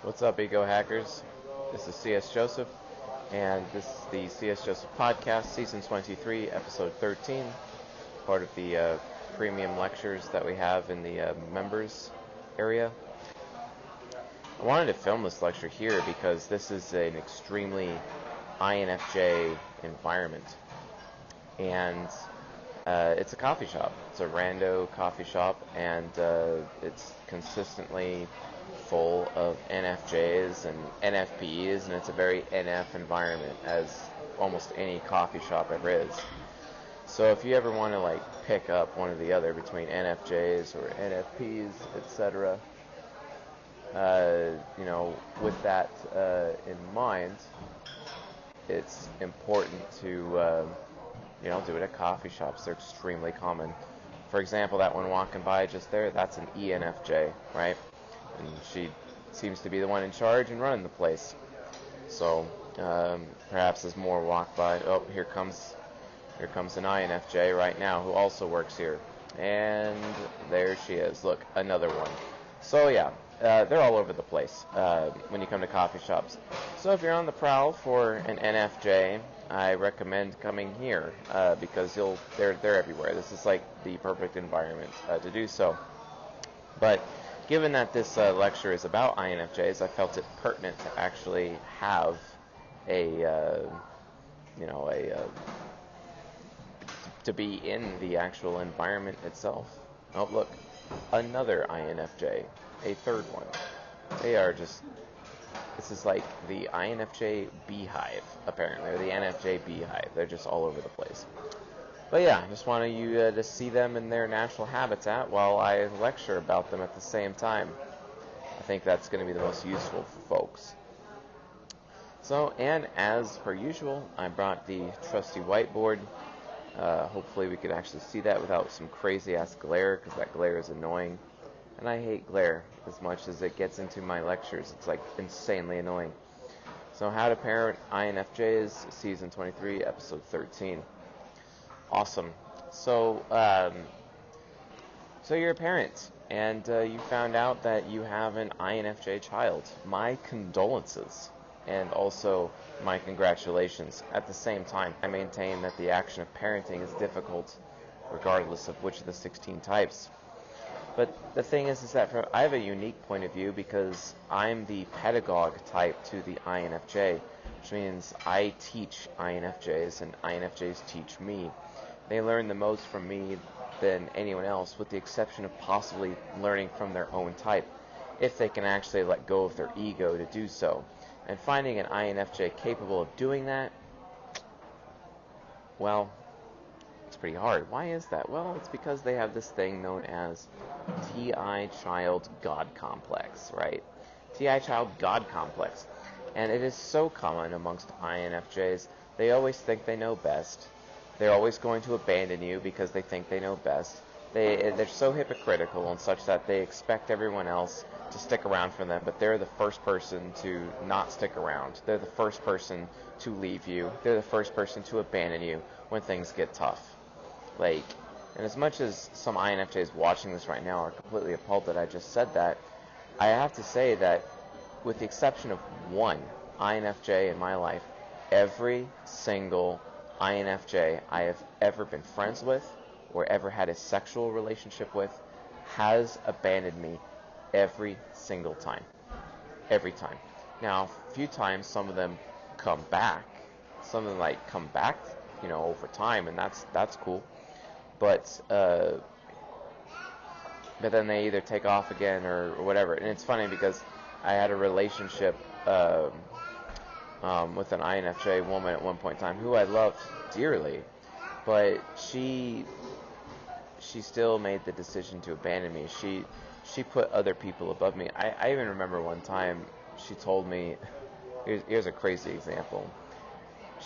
What's up, Ego Hackers? This is CS Joseph, and this is the CS Joseph Podcast, Season 23, Episode 13, part of the premium lectures that we have in the members area. I wanted to film this lecture here because this is an extremely INFJ environment, and it's a coffee shop. It's a rando coffee shop, and it's consistently full of NFJs and NFPs, and it's a very NF environment, as almost any coffee shop ever is. So if you ever want to pick up one or the other between NFJs or NFPs, etc., with that in mind, it's important to do it at coffee shops. They're extremely common. For example, that one walking by just there, that's an ENFJ, right? And she seems to be the one in charge and running the place. So perhaps as more walk by, oh, here comes an INFJ right now who also works here, and there she is. Look, another one. So yeah, they're all over the place when you come to coffee shops. So if you're on the prowl for an NFJ, I recommend coming here because they're everywhere. This is like the perfect environment to do so. But given that this lecture is about INFJs, I felt it pertinent to actually have to be in the actual environment itself. Oh, look, another INFJ, a third one. This is like the INFJ beehive, apparently, or the NFJ beehive. They're just all over the place. But yeah, I just wanted you to see them in their natural habitat while I lecture about them at the same time. I think that's going to be the most useful for folks. So, and as per usual, I brought the trusty whiteboard. Hopefully we could actually see that without some crazy-ass glare, because that glare is annoying. And I hate glare as much as it gets into my lectures. It's insanely annoying. So, How to Parent INFJs, Season 23, Episode 13. Awesome. So you're a parent, and you found out that you have an INFJ child. My condolences, and also my congratulations. At the same time, I maintain that the action of parenting is difficult, regardless of which of the 16 types. But the thing is that I have a unique point of view because I'm the pedagogue type to the INFJ, which means I teach INFJs, and INFJs teach me. They learn the most from me than anyone else, with the exception of possibly learning from their own type, if they can actually let go of their ego to do so. And finding an INFJ capable of doing that, well, it's pretty hard. Why is that? Well, it's because they have this thing known as TI Child God Complex, right? TI Child God Complex. And it is so common amongst INFJs. They always think they know best. They're always going to abandon you because they think they know best. They're so hypocritical and such that they expect everyone else to stick around for them, but they're the first person to not stick around. They're the first person to leave you. They're the first person to abandon you when things get tough. And as much as some INFJs watching this right now are completely appalled that I just said that, I have to say that with the exception of one INFJ in my life, every single INFJ I have ever been friends with or ever had a sexual relationship with has abandoned me every single time. Every time. Now, a few times some of them come back. Some of them come back, over time, and that's cool. But then they either take off again or whatever. And it's funny because I had a relationship with an INFJ woman at one point in time who I loved dearly, but she still made the decision to abandon me. She put other people above me. I even remember one time she told me, here's a crazy example.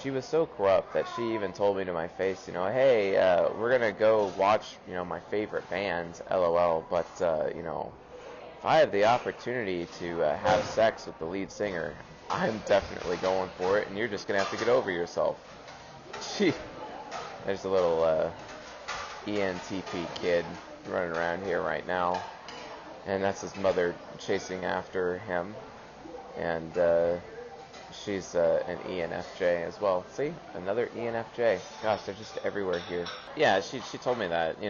She was so corrupt that she even told me to my face, hey, we're going to go watch, my favorite bands, LOL, but, if I have the opportunity to have sex with the lead singer, I'm definitely going for it, and you're just going to have to get over yourself. There's a little ENTP kid running around here right now, and that's his mother chasing after him. and she's an ENFJ as well. See, another ENFJ. Gosh, they're just everywhere here. Yeah, she told me that,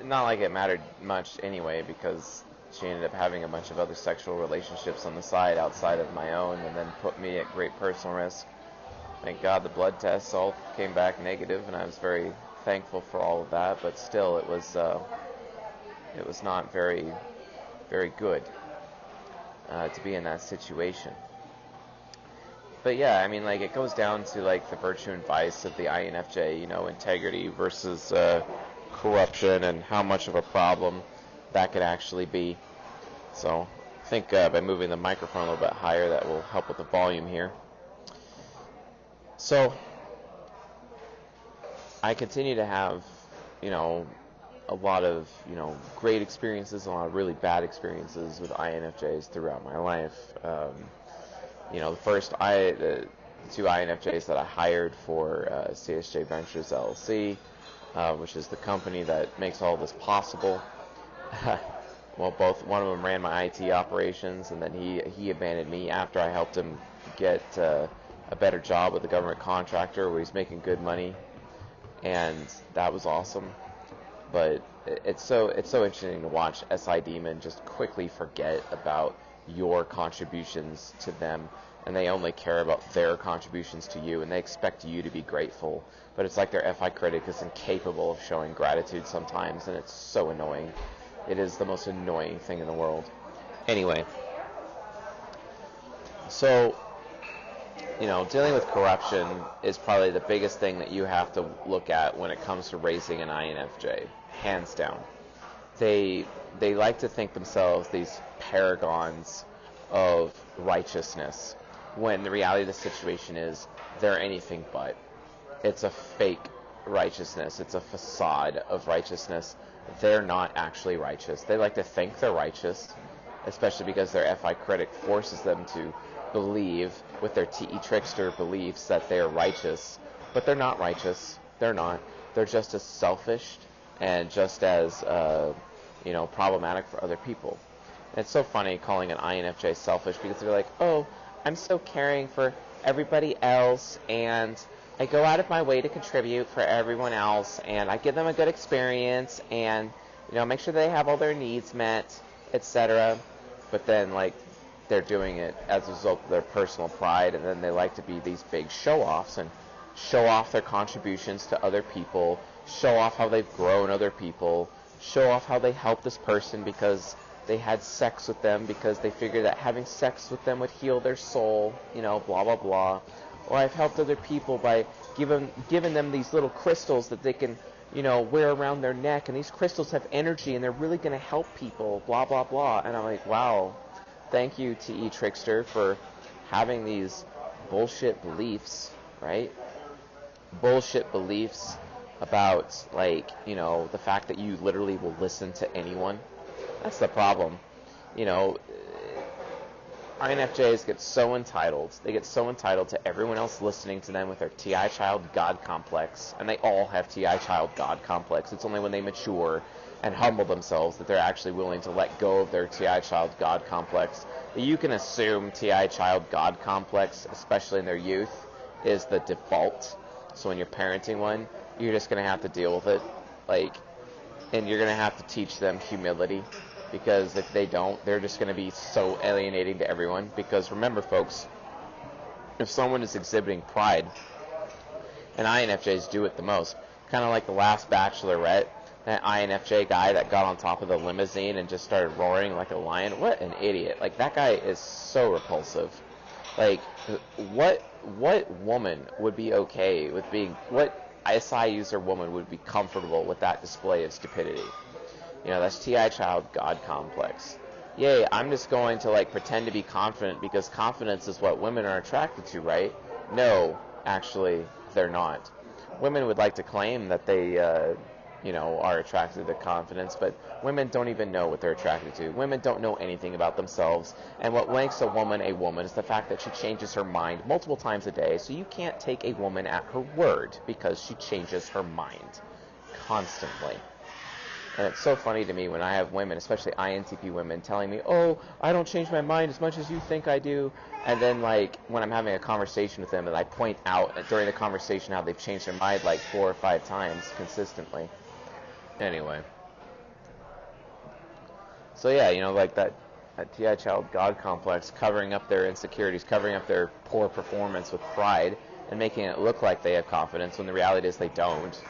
not like it mattered much anyway, because she ended up having a bunch of other sexual relationships on the side outside of my own, and then put me at great personal risk. Thank God the blood tests all came back negative, and I was very thankful for all of that. But still, it was not very, very good to be in that situation. But yeah, I mean, like, it goes down to like the virtue and vice of the INFJ, integrity versus corruption, and how much of a problem that could actually be. So I think by moving the microphone a little bit higher, that will help with the volume here. So I continue to have, a lot of, great experiences, a lot of really bad experiences with INFJs throughout my life. The two INFJs that I hired for CSJ Ventures LLC, which is the company that makes all this possible. Well, one of them ran my IT operations, and then he abandoned me after I helped him get a better job with a government contractor where he's making good money, and that was awesome. But it's so interesting to watch SI Demon just quickly forget about your contributions to them, and they only care about their contributions to you, and they expect you to be grateful. But it's like their FI critic is incapable of showing gratitude sometimes, and it's so annoying. It is the most annoying thing in the world. Anyway, so, dealing with corruption is probably the biggest thing that you have to look at when it comes to raising an INFJ, hands down. They like to think themselves these paragons of righteousness, when the reality of the situation is they're anything but. It's a fake righteousness. It's a facade of righteousness. They're not actually righteous. They like to think they're righteous, especially because their FI critic forces them to believe with their TE trickster beliefs that they're righteous, but they're not righteous. They're not. They're just as selfish and just as problematic for other people. And it's so funny calling an INFJ selfish, because they're like, oh, I'm so caring for everybody else, and I go out of my way to contribute for everyone else, and I give them a good experience, and make sure they have all their needs met, etc. But then, like, they're doing it as a result of their personal pride, and then they like to be these big show-offs and show off their contributions to other people, show off how they've grown other people, show off how they helped this person because they had sex with them, because they figured that having sex with them would heal their soul, blah, blah, blah. Or I've helped other people by giving them these little crystals that they can, wear around their neck, and these crystals have energy, and they're really going to help people, blah, blah, blah. And I'm like, wow, thank you, TE Trickster, for having these bullshit beliefs, right? Bullshit beliefs about, the fact that you literally will listen to anyone. That's the problem. INFJs get so entitled. They get so entitled to everyone else listening to them with their TI child God complex. And they all have TI child God complex. It's only when they mature and humble themselves that they're actually willing to let go of their TI child God complex. But you can assume TI child God complex, especially in their youth, is the default. So when you're parenting one, you're just going to have to deal with it. And you're going to have to teach them humility. Because if they don't, they're just going to be so alienating to everyone. Because remember, folks, if someone is exhibiting pride, and INFJs do it the most, kind of like the last Bachelorette, that INFJ guy that got on top of the limousine and just started roaring like a lion. What an idiot. That guy is so repulsive. What woman would be okay with being, what SI user woman would be comfortable with that display of stupidity? That's TI child God complex. Yay, I'm just going to pretend to be confident because confidence is what women are attracted to, right? No, actually, they're not. Women would like to claim that they, are attracted to confidence, but women don't even know what they're attracted to. Women don't know anything about themselves, and what makes a woman is the fact that she changes her mind multiple times a day, so you can't take a woman at her word because she changes her mind constantly. And it's so funny to me when I have women, especially INTP women, telling me, oh, I don't change my mind as much as you think I do. And then, like, when I'm having a conversation with them and I point out during the conversation how they've changed their mind like 4 or 5 times consistently. Anyway. So yeah, you know, like that TI child God complex, covering up their insecurities, covering up their poor performance with pride, and making it look like they have confidence when the reality is they don't.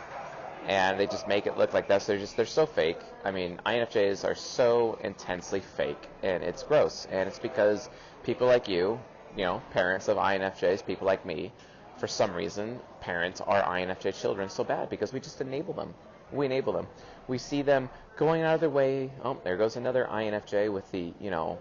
And they just make it look like that. So they're so fake. I mean, INFJs are so intensely fake, and it's gross. And it's because people like you know, parents of INFJs, people like me, for some reason, parents our INFJ children so bad because we just enable them. We enable them. We see them going out of their way. Oh, there goes another INFJ with the, you know,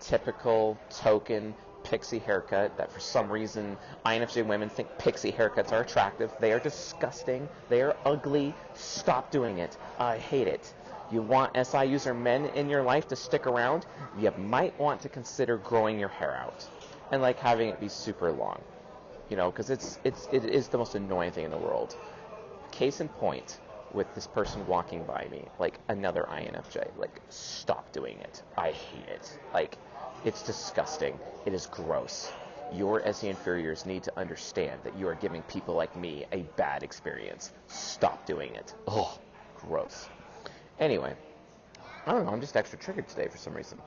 typical token pixie haircut that for some reason INFJ women think pixie haircuts are attractive. They are disgusting. They are ugly. Stop doing it. I hate it. You want SI user men in your life to stick around? You might want to consider growing your hair out and like having it be super long, you know, because it is the most annoying thing in the world. Case in point with this person walking by me, like another INFJ, like stop doing it. I hate it. Like, it's disgusting. It is gross. Your SE inferiors need to understand that you are giving people like me a bad experience. Stop doing it. Oh, gross. Anyway, I don't know, I'm just extra triggered today for some reason.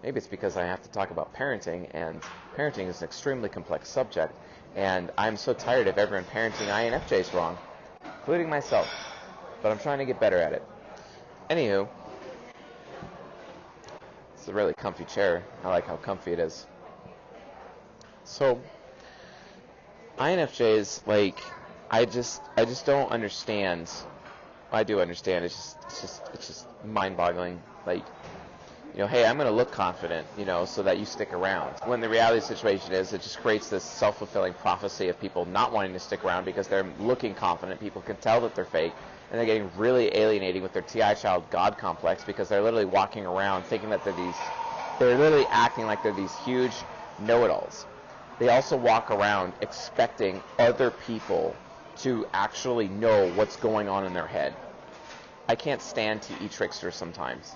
Maybe it's because I have to talk about parenting, and parenting is an extremely complex subject, and I'm so tired of everyone parenting INFJs wrong, including myself. But I'm trying to get better at it. Anywho, it's a really comfy chair. I like how comfy it is. So, INFJs, like, I just don't understand. I do understand. It's just mind-boggling. Like, you know, hey, I'm going to look confident, you know, so that you stick around. When the reality of the situation is, it just creates this self-fulfilling prophecy of people not wanting to stick around because they're looking confident. People can tell that they're fake, and they're getting really alienating with their TI child God complex because they're literally walking around thinking that they're literally acting like they're these huge know-it-alls. They also walk around expecting other people to actually know what's going on in their head. I can't stand TE tricksters sometimes.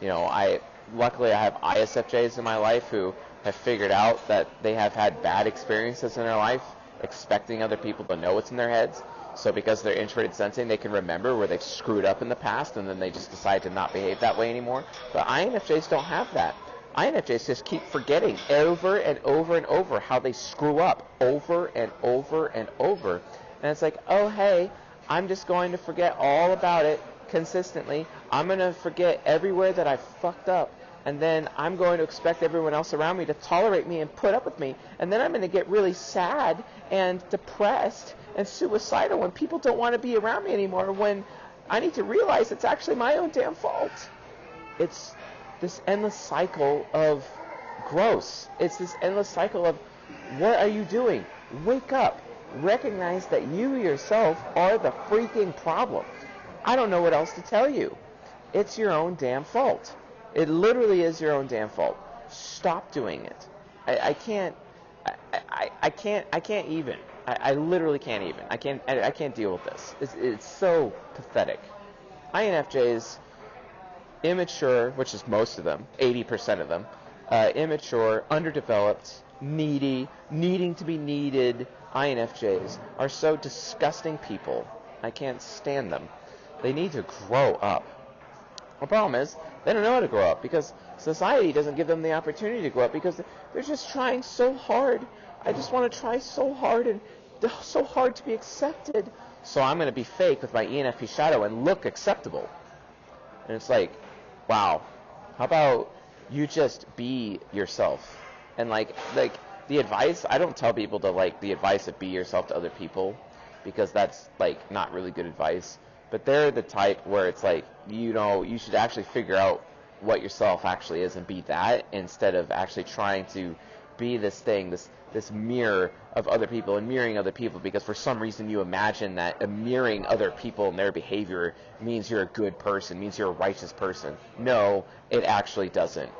You know, luckily I have ISFJs in my life who have figured out that they have had bad experiences in their life, expecting other people to know what's in their heads. So because they're introverted sensing, they can remember where they've screwed up in the past, and then they just decide to not behave that way anymore. But INFJs don't have that. INFJs just keep forgetting over and over and over how they screw up over and over and over. And it's like, oh, hey, I'm just going to forget all about it consistently. I'm going to forget everywhere that I fucked up. And then I'm going to expect everyone else around me to tolerate me and put up with me. And then I'm going to get really sad and depressed and suicidal when people don't want to be around me anymore, when I need to realize it's actually my own damn fault. It's this endless cycle of gross. It's this endless cycle of, what are you doing? Wake up. Recognize that you yourself are the freaking problem. I don't know what else to tell you. It's your own damn fault. It literally is your own damn fault. Stop doing it. I can't even. I literally can't even. I can't deal with this. It's so pathetic. INFJs, immature, which is most of them, 80% of them, immature, underdeveloped, needy, needing to be needed INFJs are so disgusting people. I can't stand them. They need to grow up. The problem is, they don't know how to grow up because society doesn't give them the opportunity to grow up because they're just trying so hard. I just want to try so hard and so hard to be accepted. So I'm going to be fake with my ENFP shadow and look acceptable. And it's like, wow, how about you just be yourself? And like the advice, I don't tell people to like the advice of be yourself to other people because that's like not really good advice. But they're the type where it's like, you know, you should actually figure out what yourself actually is and be that instead of actually trying to be this thing, this mirror of other people and mirroring other people because for some reason you imagine that mirroring other people and their behavior means you're a good person, means you're a righteous person. No, it actually doesn't.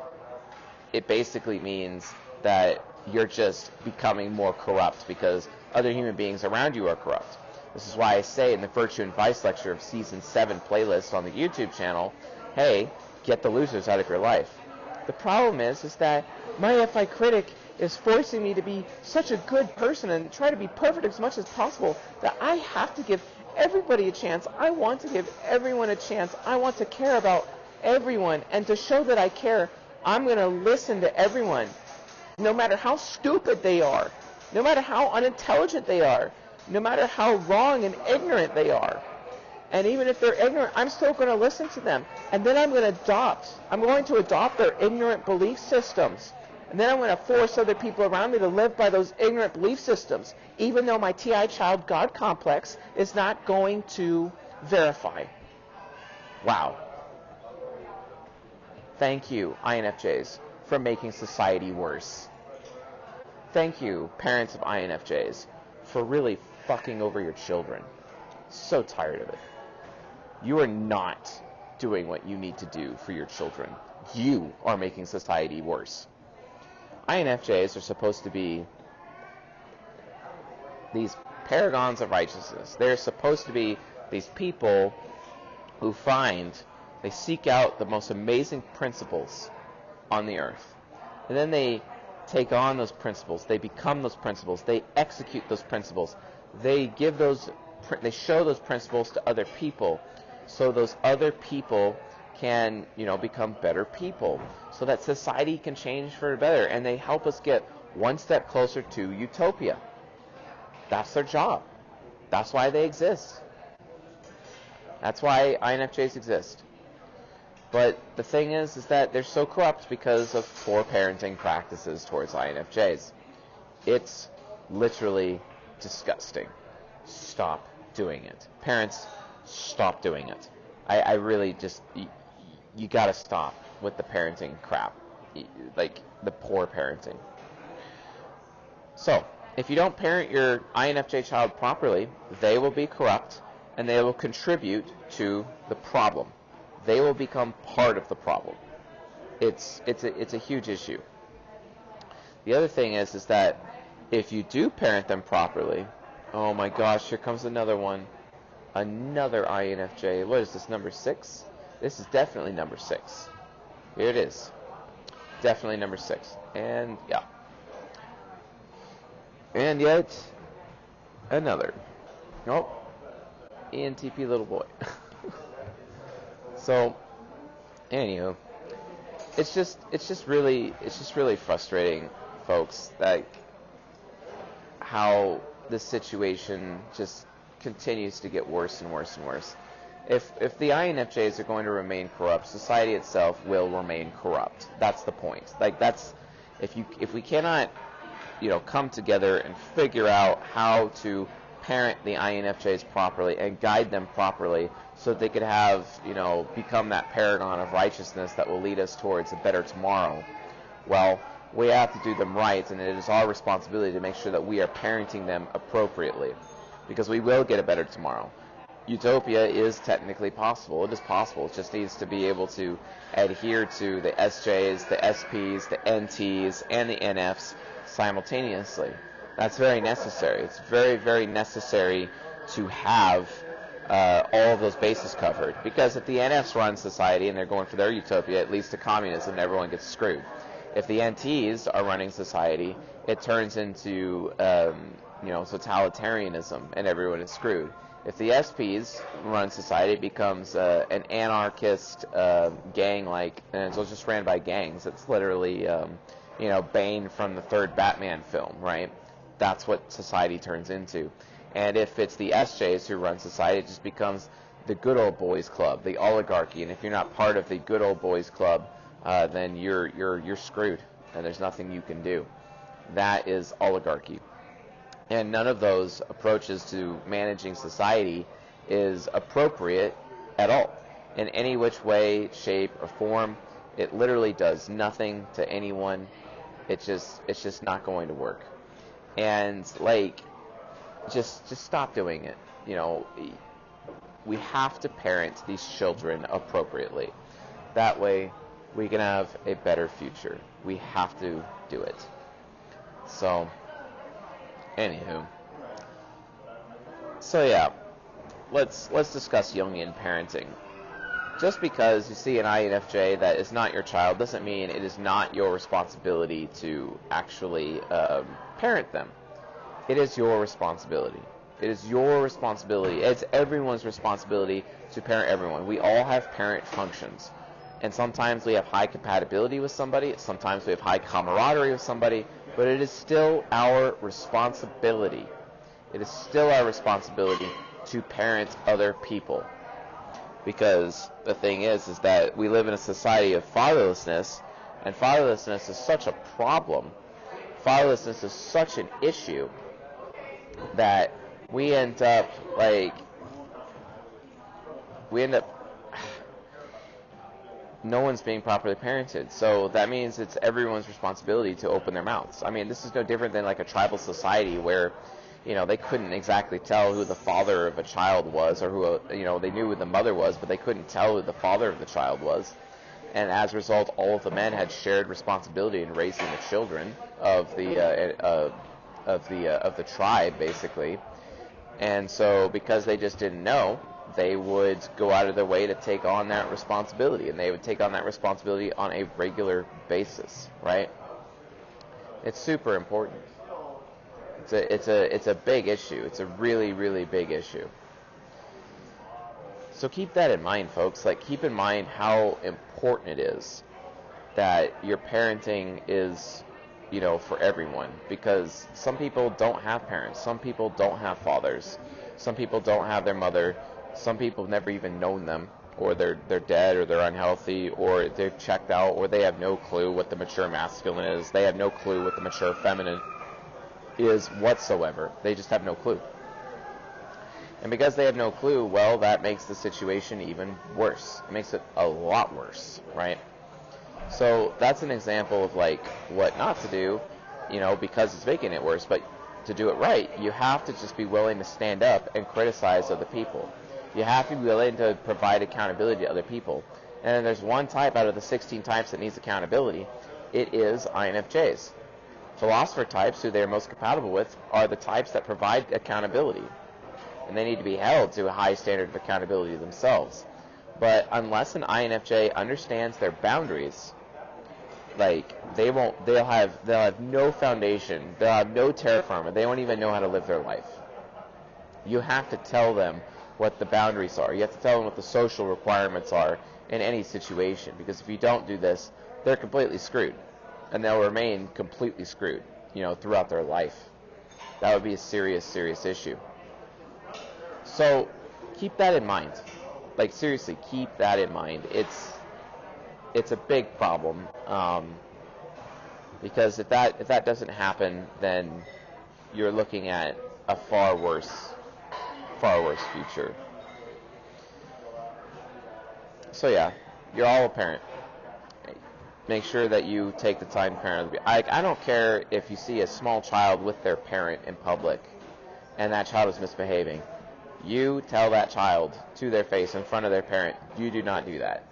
It basically means that you're just becoming more corrupt because other human beings around you are corrupt. This is why I say in the Virtue and Vice lecture of Season 7 playlist on the YouTube channel, hey, get the losers out of your life. The problem is that my FI critic is forcing me to be such a good person and try to be perfect as much as possible that I have to give everybody a chance. I want to give everyone a chance. I want to care about everyone. And to show that I care, I'm going to listen to everyone, no matter how stupid they are, no matter how unintelligent they are, no matter how wrong and ignorant they are. And even if they're ignorant, I'm still going to listen to them. And then I'm going to adopt their ignorant belief systems. And then I'm going to force other people around me to live by those ignorant belief systems, even though my TI child God complex is not going to verify. Wow. Thank you, INFJs, for making society worse. Thank you, parents of INFJs, for really fucking over your children. So tired of it. You are not doing what you need to do for your children. You are making society worse. INFJs are supposed to be these paragons of righteousness. They're supposed to be these people who they seek out the most amazing principles on the earth. And then they take on those principles. They become those principles. They execute those principles. They show those principles to other people, so those other people can, become better people, so that society can change for the better, and they help us get one step closer to utopia. That's their job. That's why they exist. That's why INFJs exist. But the thing is that they're so corrupt because of poor parenting practices towards INFJs. It's literally disgusting. Stop doing it. Parents, stop doing it. I really just, you gotta stop with the parenting crap. Like, the poor parenting. So, if you don't parent your INFJ child properly, they will be corrupt, and they will contribute to the problem. They will become part of the problem. It's a huge issue. The other thing is that if you do parent them properly, oh my gosh, here comes another one. Another INFJ. What is this, number 6? This is definitely number 6. Here it is. Definitely number 6. And, yeah. And yet, another. Nope. ENTP little boy. So, anywho, it's just really frustrating, folks, that how this situation just continues to get worse and worse and worse. If the INFJs are going to remain corrupt, society itself will remain corrupt. That's the point. Like, that's, if we cannot, come together and figure out how to parent the INFJs properly and guide them properly so that they could have, become that paragon of righteousness that will lead us towards a better tomorrow, well, we have to do them right, and it is our responsibility to make sure that we are parenting them appropriately, because we will get a better tomorrow. Utopia is technically possible. It is possible. It just needs to be able to adhere to the SJs, the SPs, the NTs, and the NFs simultaneously. That's very necessary. It's very, very necessary to have all of those bases covered, because if the NFs run society and they're going for their utopia, it leads to communism and everyone gets screwed. If the NTs are running society, it turns into totalitarianism and everyone is screwed. If the SPs run society, it becomes an anarchist gang-like, and it's just ran by gangs. It's literally Bane from the third Batman film, right? That's what society turns into. And if it's the SJs who run society, it just becomes the good old boys club, the oligarchy. And if you're not part of the good old boys club, then you're screwed, and there's nothing you can do. That is oligarchy. And none of those approaches to managing society is appropriate at all, in any which way, shape, or form. It literally does nothing to anyone. It's just not going to work. And just stop doing it. We have to parent these children appropriately. That way, we can have a better future. We have to do it. So, anywho, So yeah, let's discuss Jungian parenting. Just because you see an INFJ that is not your child doesn't mean it is not your responsibility to actually parent them. It is your responsibility. It is your responsibility. It's everyone's responsibility to parent everyone. We all have parent functions. And sometimes we have high compatibility with somebody. Sometimes we have high camaraderie with somebody. But it is still our responsibility. It is still our responsibility to parent other people. Because the thing is that we live in a society of fatherlessness. And fatherlessness is such a problem. Fatherlessness is such an issue that we end up no one's being properly parented. So that means it's everyone's responsibility to open their mouths. I mean, this is no different than like a tribal society where, they couldn't exactly tell who the father of a child was, or who, they knew who the mother was, but they couldn't tell who the father of the child was. And as a result, all of the men had shared responsibility in raising the children of the tribe, basically. And so, because they just didn't know, they would go out of their way to take on that responsibility, and they would take on that responsibility on a regular basis, right? It's super important. It's a big issue. It's a really, really big issue. So keep that in mind, folks. Keep in mind how important it is that your parenting is, for everyone. Because some people don't have parents. Some people don't have fathers. Some people don't have their mother. Some people have never even known them, or they're dead, or they're unhealthy, or they're checked out, or they have no clue what the mature masculine is. They have no clue what the mature feminine is whatsoever. They just have no clue. And because they have no clue, well, that makes the situation even worse. It makes it a lot worse, right? So that's an example of what not to do, because it's making it worse. But to do it right, you have to just be willing to stand up and criticize other people. You have to be willing to provide accountability to other people. And then there's one type out of the 16 types that needs accountability. It is INFJs. Philosopher types, who they're most compatible with, are the types that provide accountability. And they need to be held to a high standard of accountability themselves. But unless an INFJ understands their boundaries, they'll have no foundation, they'll have no terra firma, they won't even know how to live their life. You have to tell them what the boundaries are. You have to tell them what the social requirements are in any situation, because if you don't do this, they're completely screwed, and they'll remain completely screwed, throughout their life. That would be a serious, serious issue. So keep that in mind. Seriously, keep that in mind. It's a big problem, because if that doesn't happen, then you're looking at a far worse future. So yeah, you're all a parent. Make sure that you take the time to parent. I don't care if you see a small child with their parent in public and that child is misbehaving. You tell that child to their face in front of their parent, you do not do that.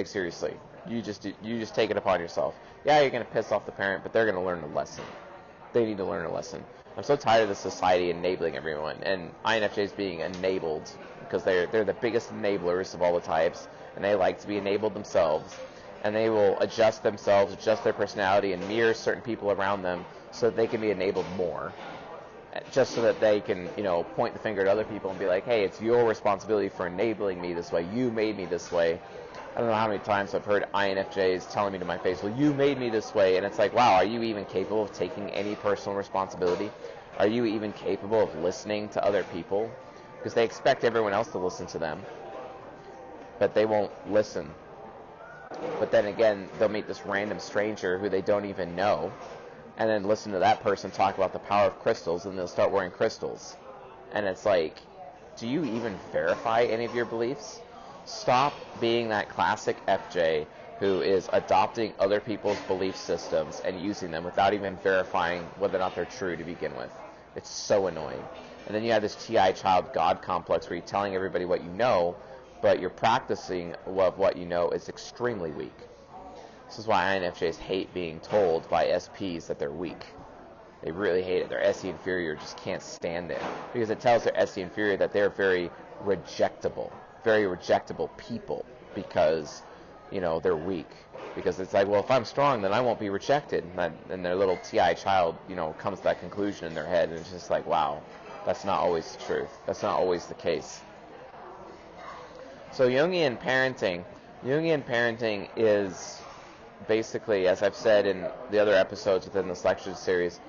Seriously. You just take it upon yourself. Yeah, you're going to piss off the parent, but they're going to learn a lesson. They need to learn a lesson. I'm so tired of the society enabling everyone, and INFJs being enabled, because they're the biggest enablers of all the types, and they like to be enabled themselves, and they will adjust themselves, adjust their personality, and mirror certain people around them so that they can be enabled more, just so that they can, point the finger at other people and be like, hey, it's your responsibility for enabling me this way. You made me this way. I don't know how many times I've heard INFJs telling me to my face, well, you made me this way. And it's like, wow, are you even capable of taking any personal responsibility? Are you even capable of listening to other people? Because they expect everyone else to listen to them, but they won't listen. But then again, they'll meet this random stranger who they don't even know, and then listen to that person talk about the power of crystals, and they'll start wearing crystals. And it's like, do you even verify any of your beliefs? Stop being that classic FJ who is adopting other people's belief systems and using them without even verifying whether or not they're true to begin with. It's so annoying. And then you have this TI child God complex where you're telling everybody what you know, but your practicing of what you know is extremely weak. This is why INFJs hate being told by SPs that they're weak. They really hate it. Their SE inferior just can't stand it because it tells their SE inferior that they're very rejectable people because, they're weak. Because it's like, well, if I'm strong, then I won't be rejected. And their little TI child, comes to that conclusion in their head, and it's just like, wow, that's not always the truth. That's not always the case. So Jungian parenting is basically, as I've said in the other episodes within this lecture series,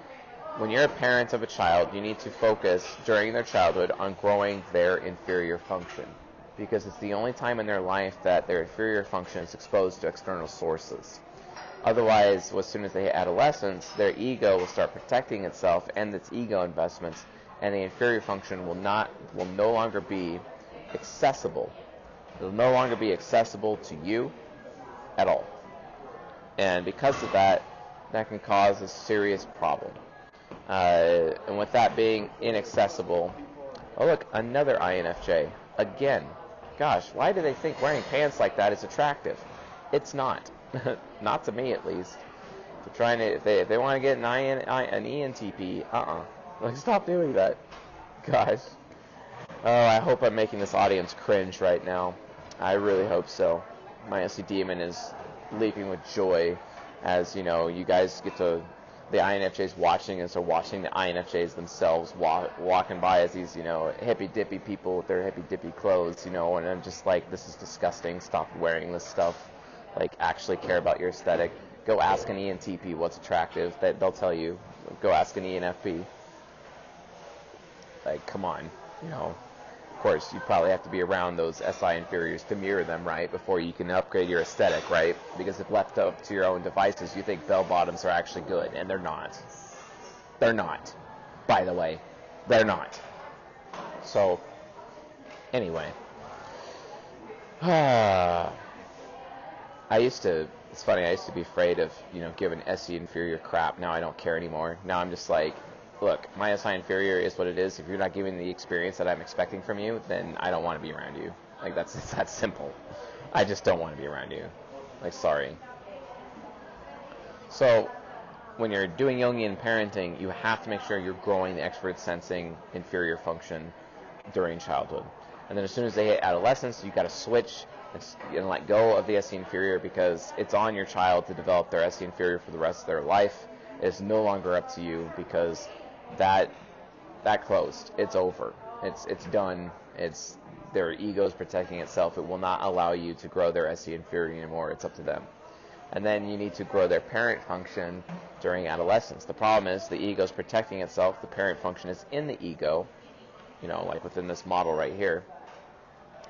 when you're a parent of a child, you need to focus during their childhood on growing their inferior function, because it's the only time in their life that their inferior function is exposed to external sources. Otherwise, as soon as they hit adolescence, their ego will start protecting itself and its ego investments, and the inferior function will no longer be accessible. It will no longer be accessible to you at all. And because of that, that can cause a serious problem. And with that being inaccessible, oh look, another INFJ. Again, gosh, why do they think wearing pants like that is attractive? It's not. Not to me, at least. If they want to get an ENTP, like, stop doing that. Gosh. Oh, I hope I'm making this audience cringe right now. I really hope so. My SE demon is leaping with joy as, you guys get to, the INFJs watching us, or watching the INFJs themselves walking by as these, hippy-dippy people with their hippy-dippy clothes, and I'm just like, this is disgusting. Stop wearing this stuff. Like, actually care about your aesthetic. Go ask an ENTP what's attractive. They'll tell you. Go ask an ENFP. Like, come on, Of course, you probably have to be around those SI inferiors to mirror them, right, before you can upgrade your aesthetic, right? Because if left up to your own devices, you think bell-bottoms are actually good, and they're not. They're not. By the way, they're not. So, anyway. It's funny, I used to be afraid of, giving SE inferior crap. Now I don't care anymore. Now I'm just like, look, my SI inferior is what it is. If you're not giving the experience that I'm expecting from you, then I don't want to be around you. Like, that's that simple. I just don't want to be around you. Like, sorry. So, when you're doing Jungian parenting, you have to make sure you're growing the expert sensing inferior function during childhood. And then as soon as they hit adolescence, you've got to switch and let go of the SE inferior, because it's on your child to develop their SE inferior for the rest of their life. It's no longer up to you, because that closed. It's over. It's done. It's their ego's protecting itself. It will not allow you to grow their SE inferior anymore. It's up to them. And then you need to grow their parent function during adolescence. The problem is the ego's protecting itself. The parent function is in the ego, like within this model right here.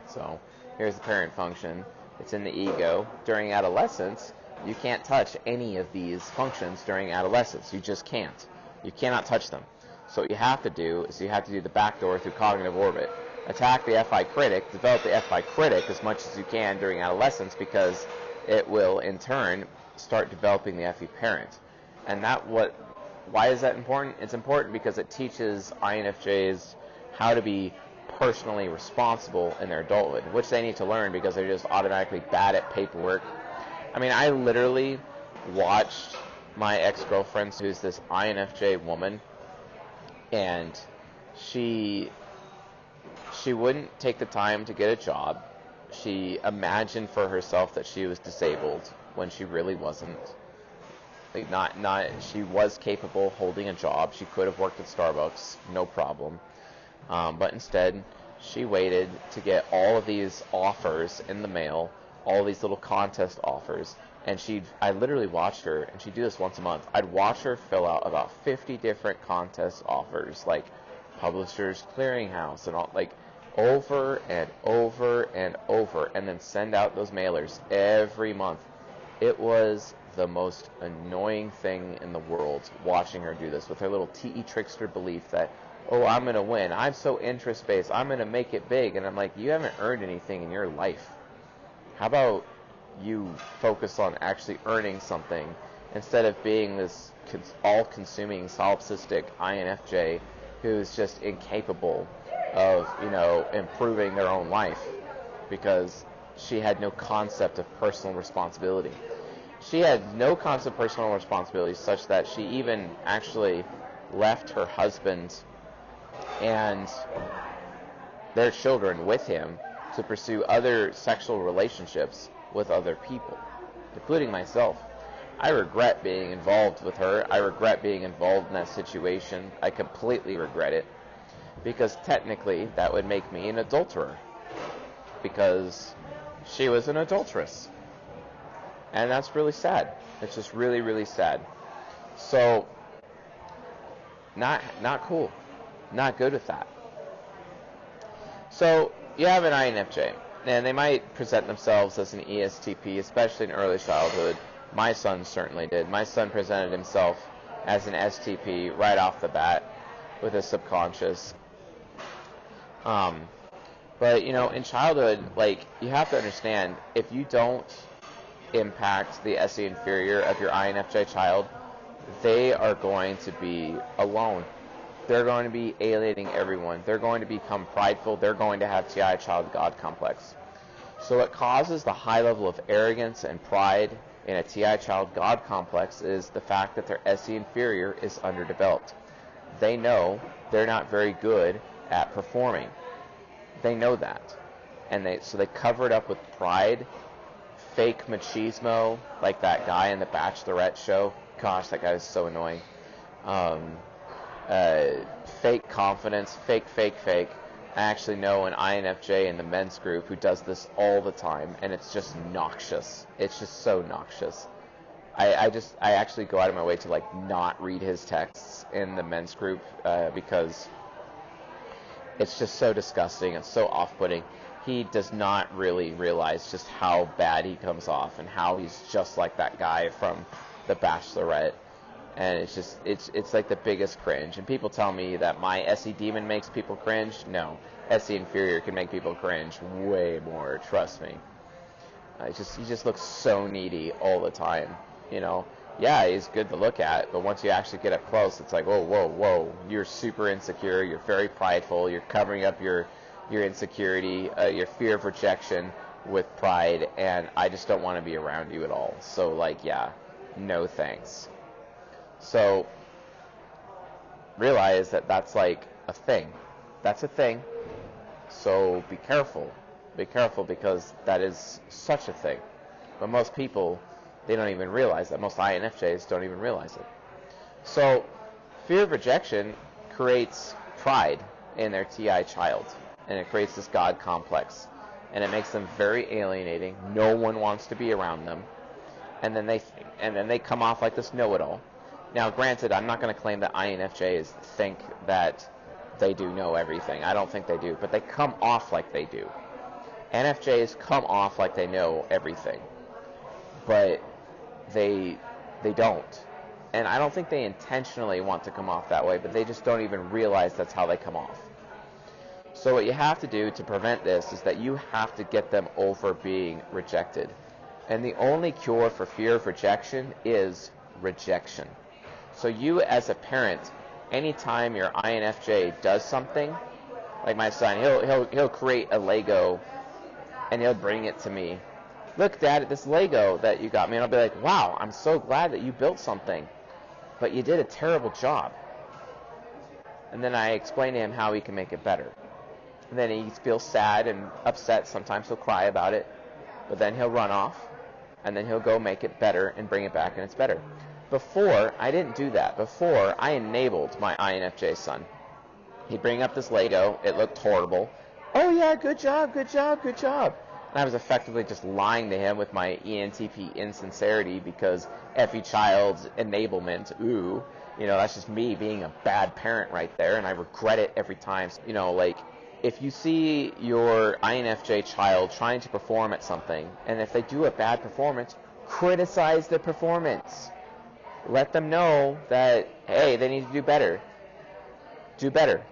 So here's the parent function. It's in the ego. During adolescence, you can't touch any of these functions during adolescence. You just can't. You cannot touch them. So what you have to do is you have to do the backdoor through cognitive orbit. Attack the FI critic, develop the FI critic as much as you can during adolescence, because it will, in turn, start developing the FE parent. And why is that important? It's important because it teaches INFJs how to be personally responsible in their adulthood, which they need to learn because they're just automatically bad at paperwork. I mean, I literally watched my ex-girlfriend, who's this INFJ woman, and she wouldn't take the time to get a job. She imagined for herself that she was disabled when she really wasn't. Like, she was capable of holding a job. She could have worked at Starbucks, no problem. But instead, she waited to get all of these offers in the mail, all these little contest offers, and I literally watched her, and she'd do this once a month. I'd watch her fill out about 50 different contest offers, like Publishers Clearinghouse and all, like, over and over and over, and then send out those mailers every month. It was the most annoying thing in the world watching her do this with her little TE trickster belief that, oh, I'm going to win. I'm so interest-based. I'm going to make it big. And I'm like, you haven't earned anything in your life. How about you focus on actually earning something instead of being this all-consuming solipsistic INFJ who's just incapable of, improving their own life because she had no concept of personal responsibility. She had no concept of personal responsibility such that she even actually left her husband and their children with him to pursue other sexual relationships with other people, including myself. I regret being involved with her. I regret being involved in that situation. I completely regret it, because technically that would make me an adulterer, because she was an adulteress. And that's really sad. It's just really, really sad. So, not cool. Not good with that. So, you have an INFJ, and they might present themselves as an ESTP, especially in early childhood. My son certainly did. My son presented himself as an STP right off the bat with his subconscious. But, you know, in childhood, like, you have to understand, if you don't impact the SE inferior of your INFJ child, they are going to be alone. They're going to be alienating everyone. They're going to become prideful. They're going to have TI child God complex. So what causes the high level of arrogance and pride in a TI child God complex is the fact that their SE inferior is underdeveloped. They know they're not very good at performing. They know that. And so they cover it up with pride, fake machismo, like that guy in the Bachelorette show. Gosh, that guy is so annoying. Fake confidence, fake. I actually know an INFJ in the men's group who does this all the time, and it's just noxious. It's just so noxious. I actually go out of my way to, like, not read his texts in the men's group because it's just so disgusting. It's so off-putting. He does not really realize just how bad he comes off and how he's just like that guy from The Bachelorette. And it's like the biggest cringe. And people tell me that my SE demon makes people cringe. No, SE inferior can make people cringe way more. Trust me. He just looks so needy all the time. You know, yeah, he's good to look at, but once you actually get up close, it's like, whoa, you're super insecure. You're very prideful. You're covering up your insecurity, your fear of rejection with pride, and I just don't want to be around you at all. So, like, yeah, no thanks. So, realize that that's like a thing. That's a thing. So, be careful. Be careful, because that is such a thing. But most people, they don't even realize that. Most INFJs don't even realize it. So, fear of rejection creates pride in their TI child. And it creates this God complex. And it makes them very alienating. No one wants to be around them. And then they come off like this know-it-all. Now, granted, I'm not going to claim that INFJs think that they do know everything. I don't think they do. But they come off like they do. NFJs come off like they know everything. But they don't. And I don't think they intentionally want to come off that way, but they just don't even realize that's how they come off. So what you have to do to prevent this is that you have to get them over being rejected. And the only cure for fear of rejection is rejection. So you, as a parent, anytime your INFJ does something, like my son, he'll create a Lego and he'll bring it to me. Look, Dad, this Lego that you got me. And I'll be like, wow, I'm so glad that you built something, but you did a terrible job. And then I explain to him how he can make it better. And then he feels sad and upset. Sometimes he'll cry about it, but then he'll run off, and then he'll go make it better and bring it back, and it's better. Before, I didn't do that. Before, I enabled my INFJ son. He'd bring up this Lego. It looked horrible. Oh, yeah, good job. And I was effectively just lying to him with my ENTP insincerity, because FE child's enablement, ooh, you know, that's just me being a bad parent right there, and I regret it every time. You know, like, if you see your INFJ child trying to perform at something, and if they do a bad performance, criticize the performance. Let them know that, hey, they need to do better. Do better.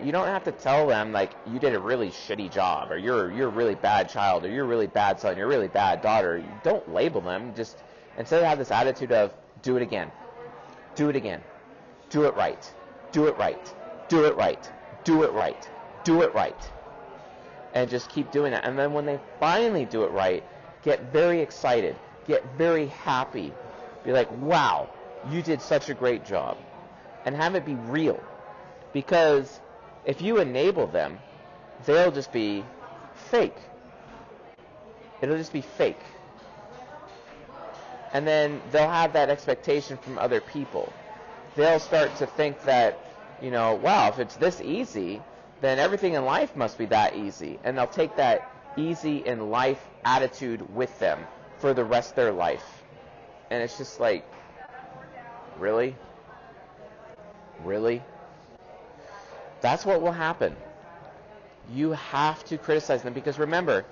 You don't have to tell them, like, you did a really shitty job, or you're a really bad child, or you're a really bad son, you're a really bad daughter. You don't label them. Just, instead of have this attitude of, do it again. Do it again. Do it right. Do it right. Do it right. Do it right. Do it right. And just keep doing that. And then when they finally do it right, get very excited. Get very happy. Be like, wow, you did such a great job. and have it be real. Because if you enable them, they'll just be fake. It'll just be fake. And then they'll have that expectation from other people. They'll start to think that, wow, if it's this easy, then everything in life must be that easy. And they'll take that easy in life attitude with them for the rest of their life. And it's just like, really? Really? That's what will happen. You have to criticize them, because remember,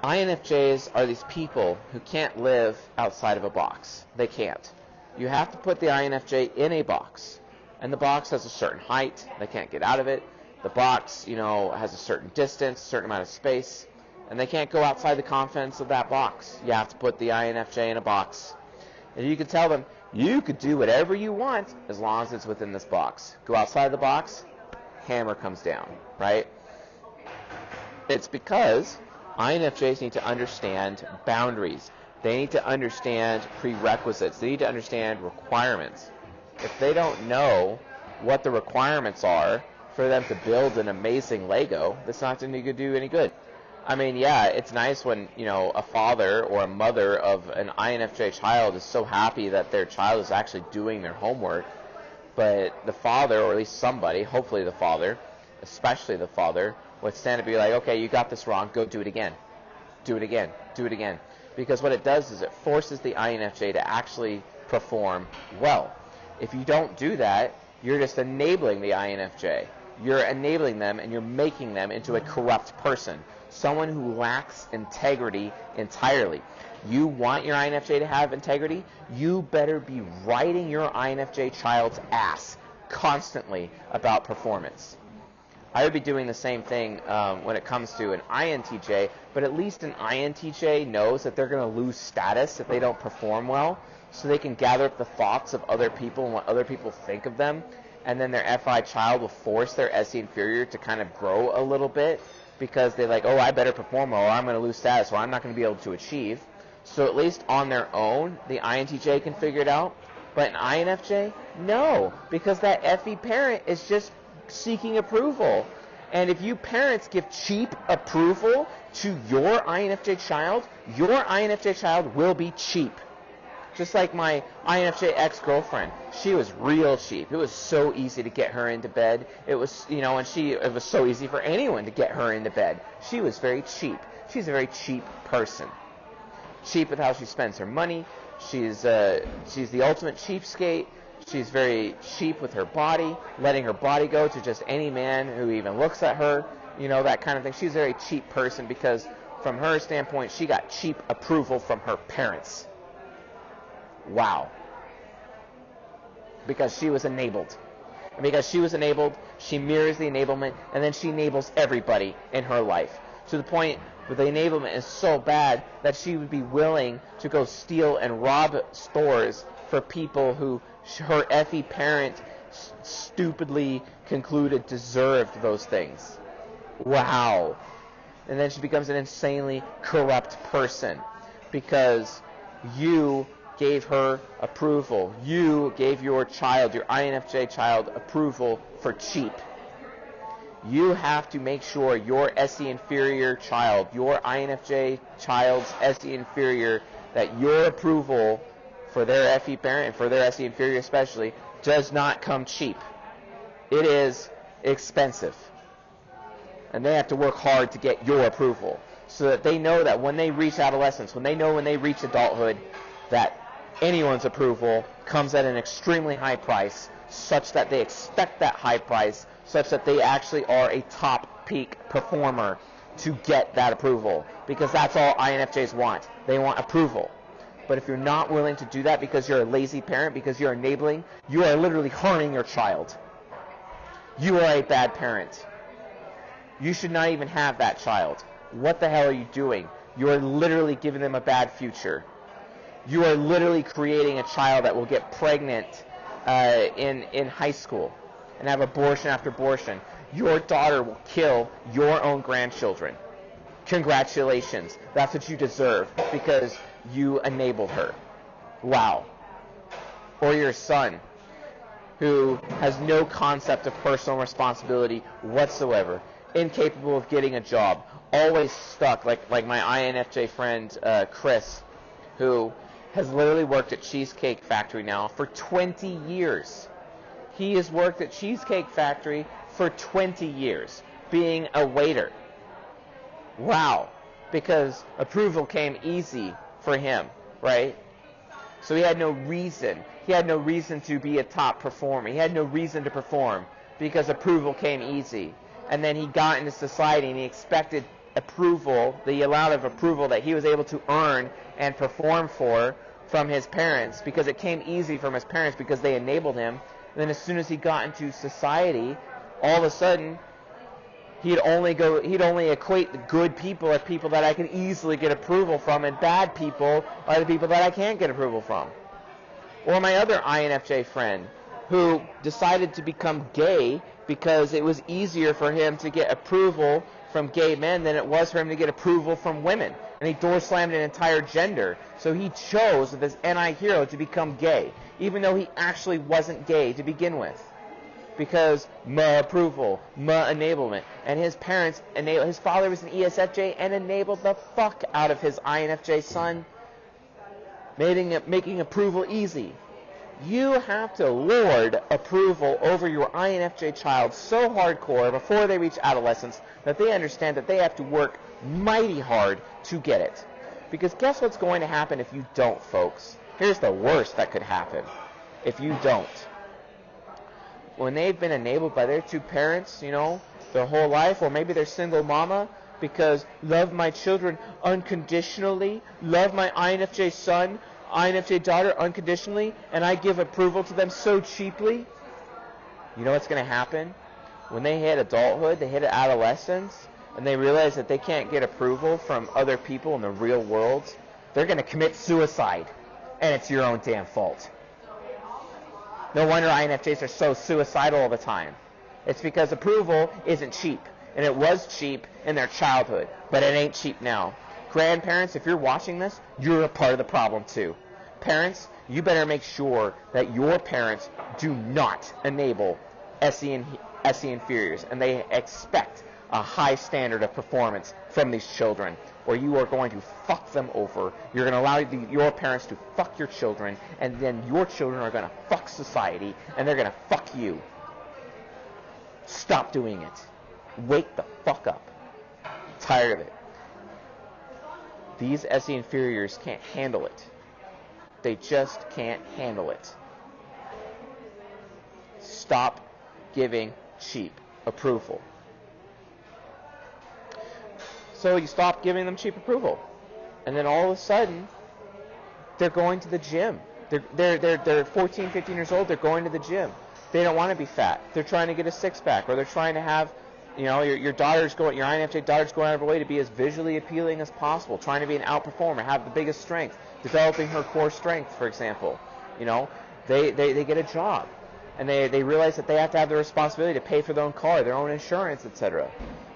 INFJs are these people who can't live outside of a box. They can't. You have to put the INFJ in a box. And the box has a certain height. They can't get out of it. The box, has a certain distance, a certain amount of space. And they can't go outside the confines of that box. You have to put the INFJ in a box. And you can tell them, you could do whatever you want as long as it's within this box. Go outside the box, hammer comes down, right? It's because INFJs need to understand boundaries. They need to understand prerequisites. They need to understand requirements. If they don't know what the requirements are for them to build an amazing Lego, that's not going to do any good. I mean, yeah, it's nice when, a father or a mother of an INFJ child is so happy that their child is actually doing their homework. But the father, or at least somebody, hopefully the father, especially the father, would stand and be like, okay, you got this wrong, go do it again. Do it again. Do it again. Because what it does is it forces the INFJ to actually perform well. If you don't do that, you're just enabling the INFJ. You're enabling them, and you're making them into a corrupt person. Someone who lacks integrity entirely. You want your INFJ to have integrity? You better be riding your INFJ child's ass constantly about performance. I would be doing the same thing when it comes to an INTJ, but at least an INTJ knows that they're going to lose status if they don't perform well, so they can gather up the thoughts of other people and what other people think of them, and then their FI child will force their SE inferior to kind of grow a little bit, because they're like, oh, I better perform well, or I'm going to lose status, or I'm not going to be able to achieve. So at least on their own, the INTJ can figure it out. But an INFJ, no, because that FE parent is just seeking approval. And if you parents give cheap approval to your INFJ child will be cheap. Just like my INFJ ex-girlfriend, she was real cheap. It was so easy to get her into bed. It was, it was so easy for anyone to get her into bed. She was very cheap. She's a very cheap person. Cheap with how she spends her money. She's the ultimate cheapskate. She's very cheap with her body, letting her body go to just any man who even looks at her, that kind of thing. She's a very cheap person because from her standpoint, she got cheap approval from her parents. Wow. Because she was enabled. And because she was enabled, she mirrors the enablement, and then she enables everybody in her life. To the point where the enablement is so bad that she would be willing to go steal and rob stores for people who her FE parent stupidly concluded deserved those things. Wow. And then she becomes an insanely corrupt person because you gave her approval. You gave your child, your INFJ child, approval for cheap. You have to make sure your SE inferior child, your INFJ child's SE inferior, that your approval for their FE parent and for their SE inferior especially does not come cheap. It is expensive. And they have to work hard to get your approval so that they know that when they reach adolescence, when they reach adulthood, that anyone's approval comes at an extremely high price, such that they expect that high price, such that they actually are a top peak performer to get that approval. Because that's all INFJs want. They want approval. But if you're not willing to do that because you're a lazy parent, because you're enabling, you are literally harming your child. You are a bad parent. You should not even have that child. What the hell are you doing? You are literally giving them a bad future. You are literally creating a child that will get pregnant in high school and have abortion after abortion. Your daughter will kill your own grandchildren. Congratulations. That's what you deserve because you enabled her. Wow. Or your son. who has no concept of personal responsibility whatsoever, incapable of getting a job, always stuck, like my INFJ friend Chris, who has literally worked at Cheesecake Factory now for 20 years. He has worked at Cheesecake Factory for 20 years, being a waiter. Wow. Because approval came easy for him, right? So he had no reason. He had no reason to be a top performer. He had no reason to perform because approval came easy. And then he got into society and he expected approval, the amount of approval that he was able to earn and perform for from his parents, because it came easy from his parents because they enabled him. And then as soon as he got into society, all of a sudden he'd only equate the good people as people that I can easily get approval from, and bad people are the people that I can't get approval from. Or my other INFJ friend who decided to become gay because it was easier for him to get approval from gay men than it was for him to get approval from women. And he door slammed an entire gender. So he chose with his NI hero to become gay, even though he actually wasn't gay to begin with. Because approval, enablement. And his parents, his father was an ESFJ and enabled the fuck out of his INFJ son, making approval easy. You have to lord approval over your INFJ child so hardcore before they reach adolescence that they understand that they have to work mighty hard to get it. Because guess what's going to happen if you don't, folks? Here's the worst that could happen if you don't. When they've been enabled by their two parents, their whole life, or maybe their single mama, because love my children unconditionally, love my INFJ son, INFJ daughter unconditionally, and I give approval to them so cheaply, you know what's going to happen? When they hit adulthood, they hit adolescence, and they realize that they can't get approval from other people in the real world, they're going to commit suicide, and it's your own damn fault. No wonder INFJs are so suicidal all the time. It's because approval isn't cheap. And it was cheap in their childhood, but it ain't cheap now. Grandparents, if you're watching this, you're a part of the problem too. Parents, you better make sure that your parents do not enable SE inferiors, and they expect a high standard of performance from these children, or you are going to fuck them over. You're going to allow your parents to fuck your children, and then your children are going to fuck society, and they're going to fuck you. Stop doing it. Wake the fuck up. I'm tired of it. These SE inferiors can't handle it. They just can't handle it. Stop giving cheap approval. So you stop giving them cheap approval. And then all of a sudden, they're going to the gym. They're 14, 15 years old, they're going to the gym. They don't want to be fat. They're trying to get a six-pack, or they're trying to have, your INFJ daughter's going out of her way to be as visually appealing as possible, trying to be an outperformer, have the biggest strength, developing her core strength, for example. They get a job, and they realize that they have to have the responsibility to pay for their own car, their own insurance, etc.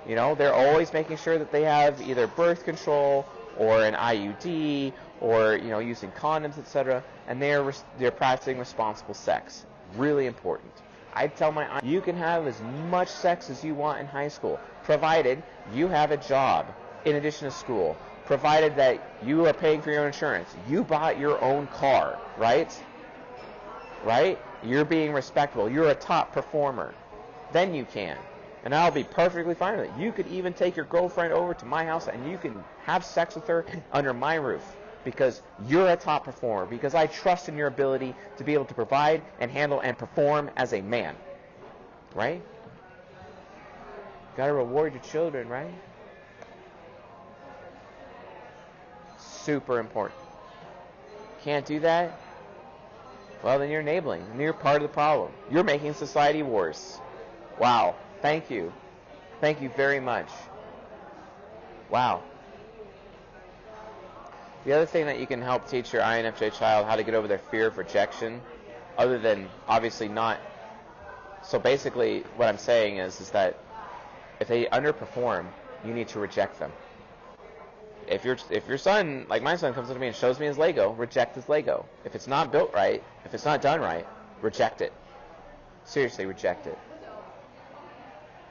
They're always making sure that they have either birth control or an IUD, or using condoms, etc. And they're practicing responsible sex. Really important. I tell you can have as much sex as you want in high school, provided you have a job in addition to school, provided that you are paying for your insurance, you bought your own car, right? Right? You're being respectable. You're a top performer. Then you can. And I'll be perfectly fine with it. You could even take your girlfriend over to my house and you can have sex with her under my roof, because you're a top performer, because I trust in your ability to be able to provide and handle and perform as a man. Right? Got to reward your children, right? Super important. Can't do that? Well, then you're enabling, and you're part of the problem. You're making society worse. Wow. Thank you. Thank you very much. Wow. The other thing that you can help teach your INFJ child how to get over their fear of rejection, other than obviously not. So basically what I'm saying is that if they underperform, you need to reject them. If your son, like my son, comes up to me and shows me his Lego, reject his Lego. If it's not built right, if it's not done right, reject it. Seriously, reject it.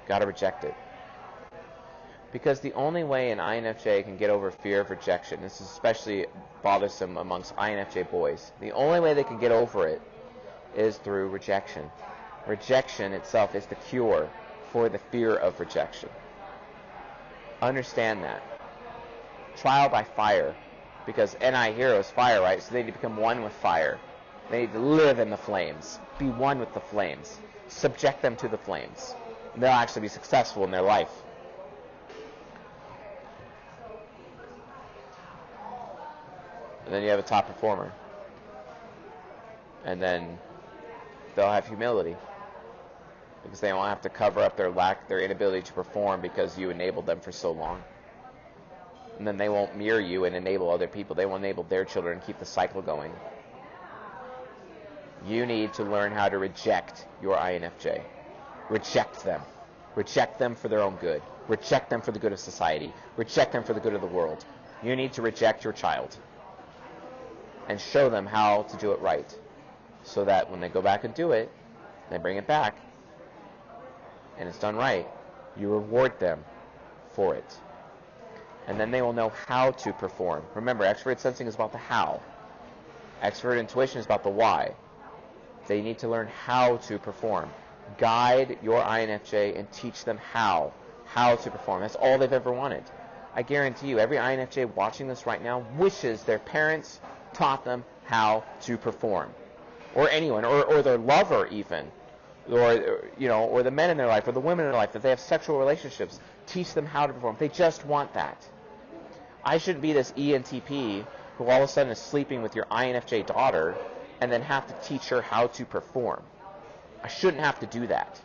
Gotta reject it. Because the only way an INFJ can get over fear of rejection, this is especially bothersome amongst INFJ boys, the only way they can get over it is through rejection. Rejection itself is the cure for the fear of rejection. Understand that. Trial by fire. Because NI hero is fire, right? So they need to become one with fire. They need to live in the flames. Be one with the flames. Subject them to the flames. And they'll actually be successful in their life. And then you have a top performer. And then they'll have humility. Because they won't have to cover up their inability to perform because you enabled them for so long. And then they won't mirror you and enable other people. They will enable their children and keep the cycle going. You need to learn how to reject your INFJ. Reject them. Reject them for their own good. Reject them for the good of society. Reject them for the good of the world. You need to reject your child. And show them how to do it right. So that when they go back and do it, they bring it back, and it's done right, you reward them for it. And then they will know how to perform. Remember, extrovert sensing is about the how. Extrovert intuition is about the why. They need to learn how to perform. Guide your INFJ and teach them how to perform. That's all they've ever wanted. I guarantee you, every INFJ watching this right now wishes their parents taught them how to perform. Or anyone, or their lover even. Or the men in their life, or the women in their life, that they have sexual relationships. Teach them how to perform. They just want that. I shouldn't be this ENTP who all of a sudden is sleeping with your INFJ daughter and then have to teach her how to perform. I shouldn't have to do that.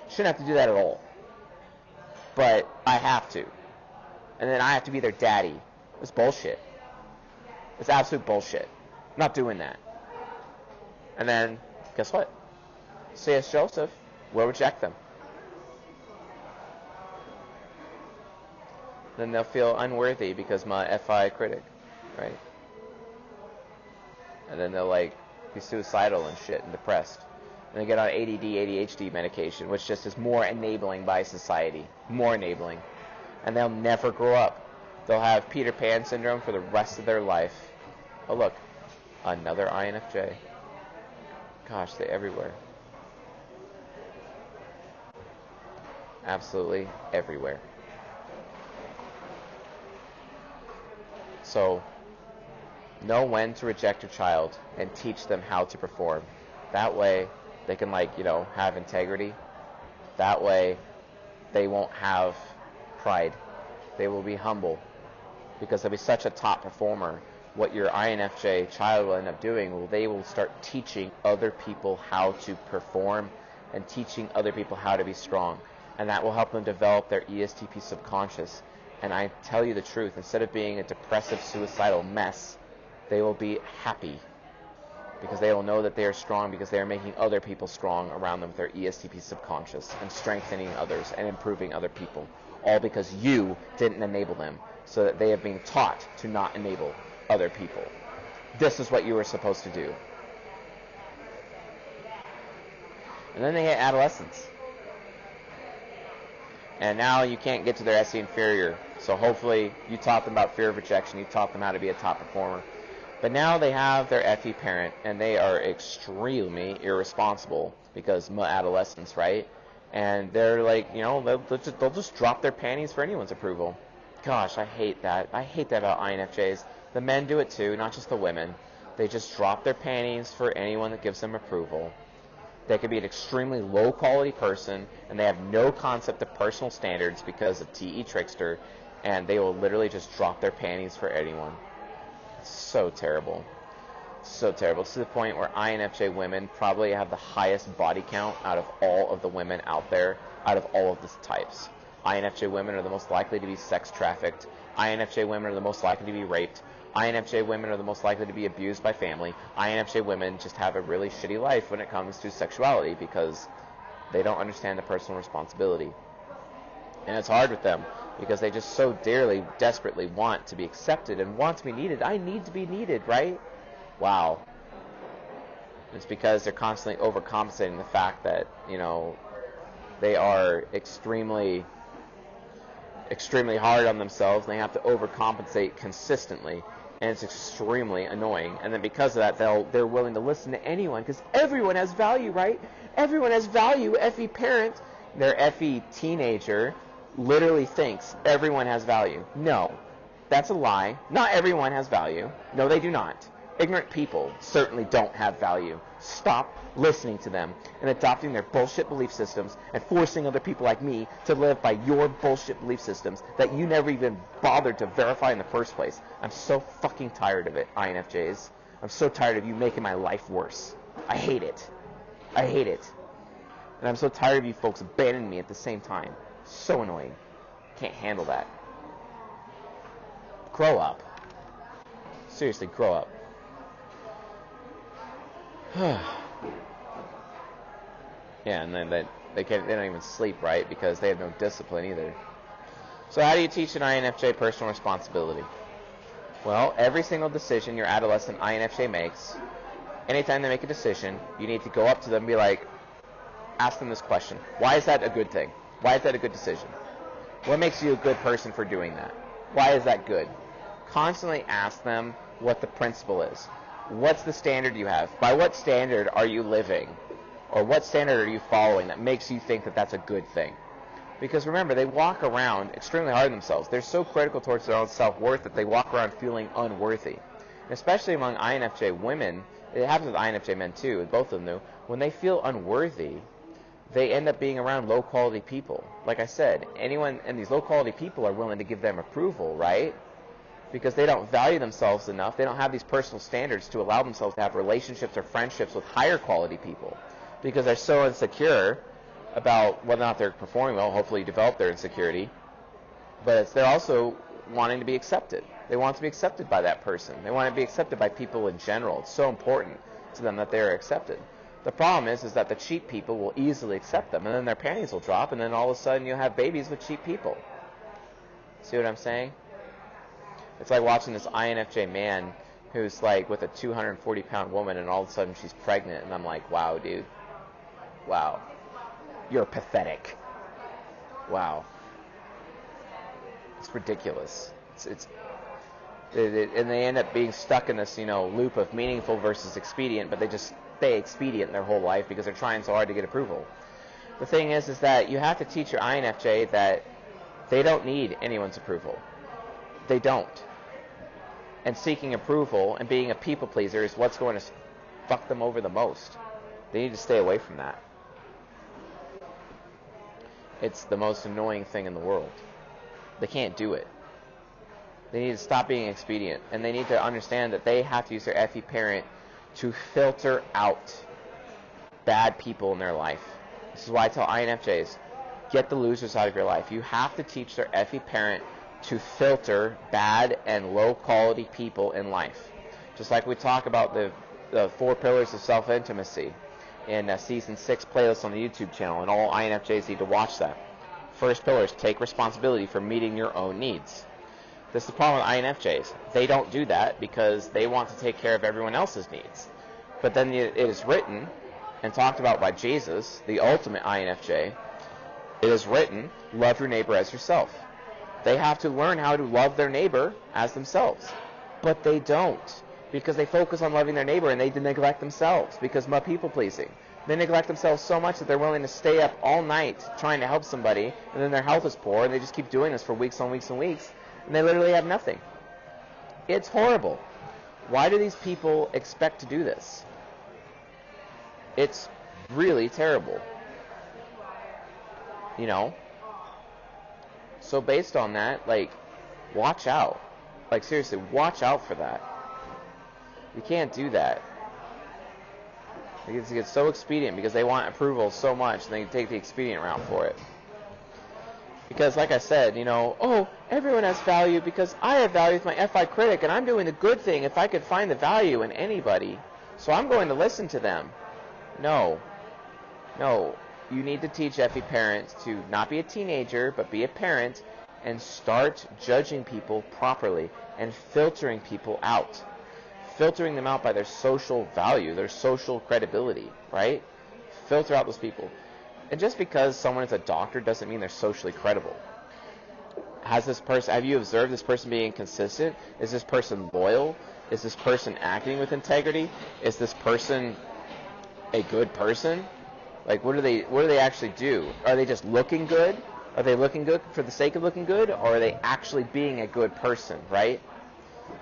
Shouldn't have to do that at all. But I have to. And then I have to be their daddy. It's bullshit. It's absolute bullshit. I'm not doing that. And then, guess what? C.S. Joseph will reject them. Then they'll feel unworthy because my FI critic, right? And then they'll be suicidal and shit and depressed. And they get on ADD, ADHD medication, which just is more enabling by society. More enabling. And they'll never grow up. They'll have Peter Pan syndrome for the rest of their life. Oh look, another INFJ. Gosh, they're everywhere. Absolutely everywhere. So, know when to reject your child and teach them how to perform. That way, they can have integrity. That way, they won't have pride. They will be humble. Because they'll be such a top performer. What your INFJ child will end up doing, they will start teaching other people how to perform and teaching other people how to be strong. And that will help them develop their ESTP subconscious. And I tell you the truth, instead of being a depressive, suicidal mess, they will be happy. Because they will know that they are strong because they are making other people strong around them with their ESTP subconscious and strengthening others and improving other people. All because you didn't enable them, so that they have been taught to not enable other people. This is what you were supposed to do. And then they hit adolescence. And now you can't get to their SE inferior. So hopefully you taught them about fear of rejection. You taught them how to be a top performer. But now they have their FE parent, and they are extremely irresponsible because adolescence, right? And they're they'll just drop their panties for anyone's approval. Gosh, I hate that. I hate that about INFJs. The men do it too, not just the women. They just drop their panties for anyone that gives them approval. They could be an extremely low-quality person, and they have no concept of personal standards because of TE Trickster, and they will literally just drop their panties for anyone. It's so terrible. So terrible. To the point where INFJ women probably have the highest body count out of all of the women out there, out of all of the types. INFJ women are the most likely to be sex trafficked. INFJ women are the most likely to be raped. INFJ women are the most likely to be abused by family. INFJ women just have a really shitty life when it comes to sexuality because they don't understand the personal responsibility. And it's hard with them because they just so dearly, desperately want to be accepted and want to be needed. I need to be needed, right? Wow. It's because they're constantly overcompensating the fact that, they are extremely hard on themselves, and they have to overcompensate consistently, and it's extremely annoying. And then because of that, they're willing to listen to anyone, because everyone has value, right? Everyone has value. Effie parent, their Effie teenager, literally thinks everyone has value. No, that's a lie. Not everyone has value. No, they do not. Ignorant people certainly don't have value. Stop listening to them and adopting their bullshit belief systems and forcing other people like me to live by your bullshit belief systems that you never even bothered to verify in the first place. I'm so fucking tired of it, INFJs. I'm so tired of you making my life worse. I hate it. I hate it. And I'm so tired of you folks abandoning me at the same time. So annoying. Can't handle that. Grow up. Seriously, grow up. Yeah, and then they don't even sleep, right? Because they have no discipline either. So how do you teach an INFJ personal responsibility? Well, every single decision your adolescent INFJ makes, anytime they make a decision, you need to go up to them and be like, ask them this question. Why is that a good thing? Why is that a good decision? What makes you a good person for doing that? Why is that good? Constantly ask them what the principle is. What's the standard you have? By what standard are you living? Or what standard are you following that makes you think that that's a good thing? Because remember, they walk around extremely hard on themselves. They're so critical towards their own self-worth that they walk around feeling unworthy. Especially among INFJ women, it happens with INFJ men too, both of them do. When they feel unworthy, they end up being around low-quality people. Like I said, anyone, and these low-quality people are willing to give them approval, right? Because they don't value themselves enough. They don't have these personal standards to allow themselves to have relationships or friendships with higher quality people. Because they're so insecure about whether or not they're performing well. Hopefully you develop their insecurity. But they're also wanting to be accepted. They want to be accepted by that person. They want to be accepted by people in general. It's so important to them that they're accepted. The problem is that the cheap people will easily accept them, and then their panties will drop, and then all of a sudden you'll have babies with cheap people. See what I'm saying? It's like watching this INFJ man who's like with a 240-pound woman, and all of a sudden she's pregnant, and I'm like, wow, dude. Wow. You're pathetic. Wow. It's ridiculous. And they end up being stuck in this, loop of meaningful versus expedient, but they just stay expedient their whole life because they're trying so hard to get approval. The thing is that you have to teach your INFJ that they don't need anyone's approval. They don't. And seeking approval and being a people pleaser is what's going to fuck them over the most. They need to stay away from that. It's the most annoying thing in the world. They can't do it. They need to stop being expedient, and they need to understand that they have to use their FE parent to filter out bad people in their life. This is why I tell INFJs, get the losers out of your life. You have to teach their FE parent to filter bad and low-quality people in life. Just like we talk about the 4 pillars of self-intimacy in Season 6 playlist on the YouTube channel, and all INFJs need to watch that. First pillar is take responsibility for meeting your own needs. This is the problem with INFJs. They don't do that because they want to take care of everyone else's needs. But then it is written and talked about by Jesus, the ultimate INFJ. It is written, love your neighbor as yourself. They have to learn how to love their neighbor as themselves. But they don't, because they focus on loving their neighbor and they neglect themselves because of people pleasing. They neglect themselves so much that they're willing to stay up all night trying to help somebody, and then their health is poor, and they just keep doing this for weeks on weeks and weeks, and they literally have nothing. It's horrible. Why do these people expect to do this? It's really terrible. So based on that, watch out. Seriously, watch out for that. You can't do that. It gets so expedient because they want approval so much, and they take the expedient route for it. Because, like I said, everyone has value because I have value with my FI critic, and I'm doing the good thing if I could find the value in anybody. So I'm going to listen to them. No. You need to teach FE parents to not be a teenager, but be a parent, and start judging people properly and filtering people out. filtering them out by their social value, their social credibility, right? Filter out those people. And just because someone is a doctor doesn't mean they're socially credible. Have you observed this person being consistent? Is this person loyal? Is this person acting with integrity? Is this person a good person? Like, what do they actually do? Are they just looking good? Are they looking good for the sake of looking good, or are they actually being a good person, right?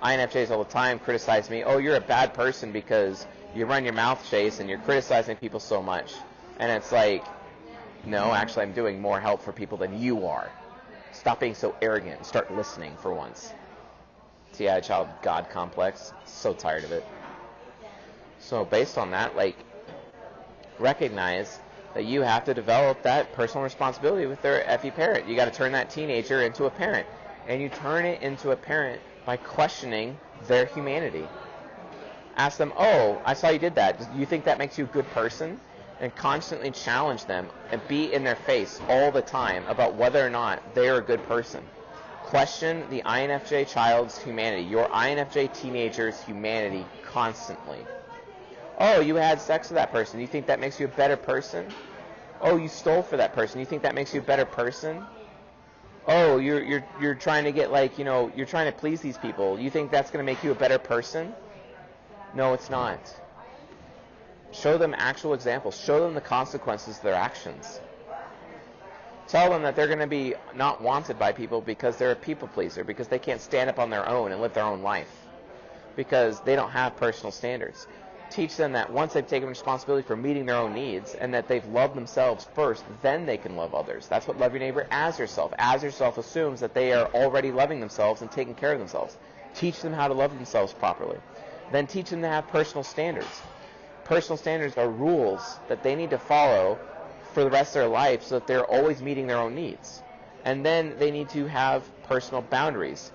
INFJs all the time criticize me, oh, you're a bad person because you run your mouth, Chase, and you're criticizing people so much. And it's like, no, actually I'm doing more help for people than you are. Stop being so arrogant and start listening for once. TI child God complex. So tired of it. So based on that, like, recognize that you have to develop that personal responsibility with their FE parent. You got to turn that teenager into a parent. And you turn it into a parent by questioning their humanity. Ask them, oh, I saw you did that. Do you think that makes you a good person? And constantly challenge them and be in their face all the time about whether or not they're a good person. Question the INFJ child's humanity, your INFJ teenager's humanity constantly. Oh, you had sex with that person. You think that makes you a better person? Oh, you stole for that person. You think that makes you a better person? Oh, you're trying to get, like, you're trying to please these people. You think that's going to make you a better person? No, it's not. Show them actual examples. Show them the consequences of their actions. Tell them that they're going to be not wanted by people because they're a people pleaser, because they can't stand up on their own and live their own life, because they don't have personal standards. Teach them that once they've taken responsibility for meeting their own needs and that they've loved themselves first, then they can love others. That's what love your neighbor as yourself. As yourself assumes that they are already loving themselves and taking care of themselves. Teach them how to love themselves properly. Then teach them to have personal standards. Personal standards are rules that they need to follow for the rest of their life so that they're always meeting their own needs. And then they need to have personal boundaries.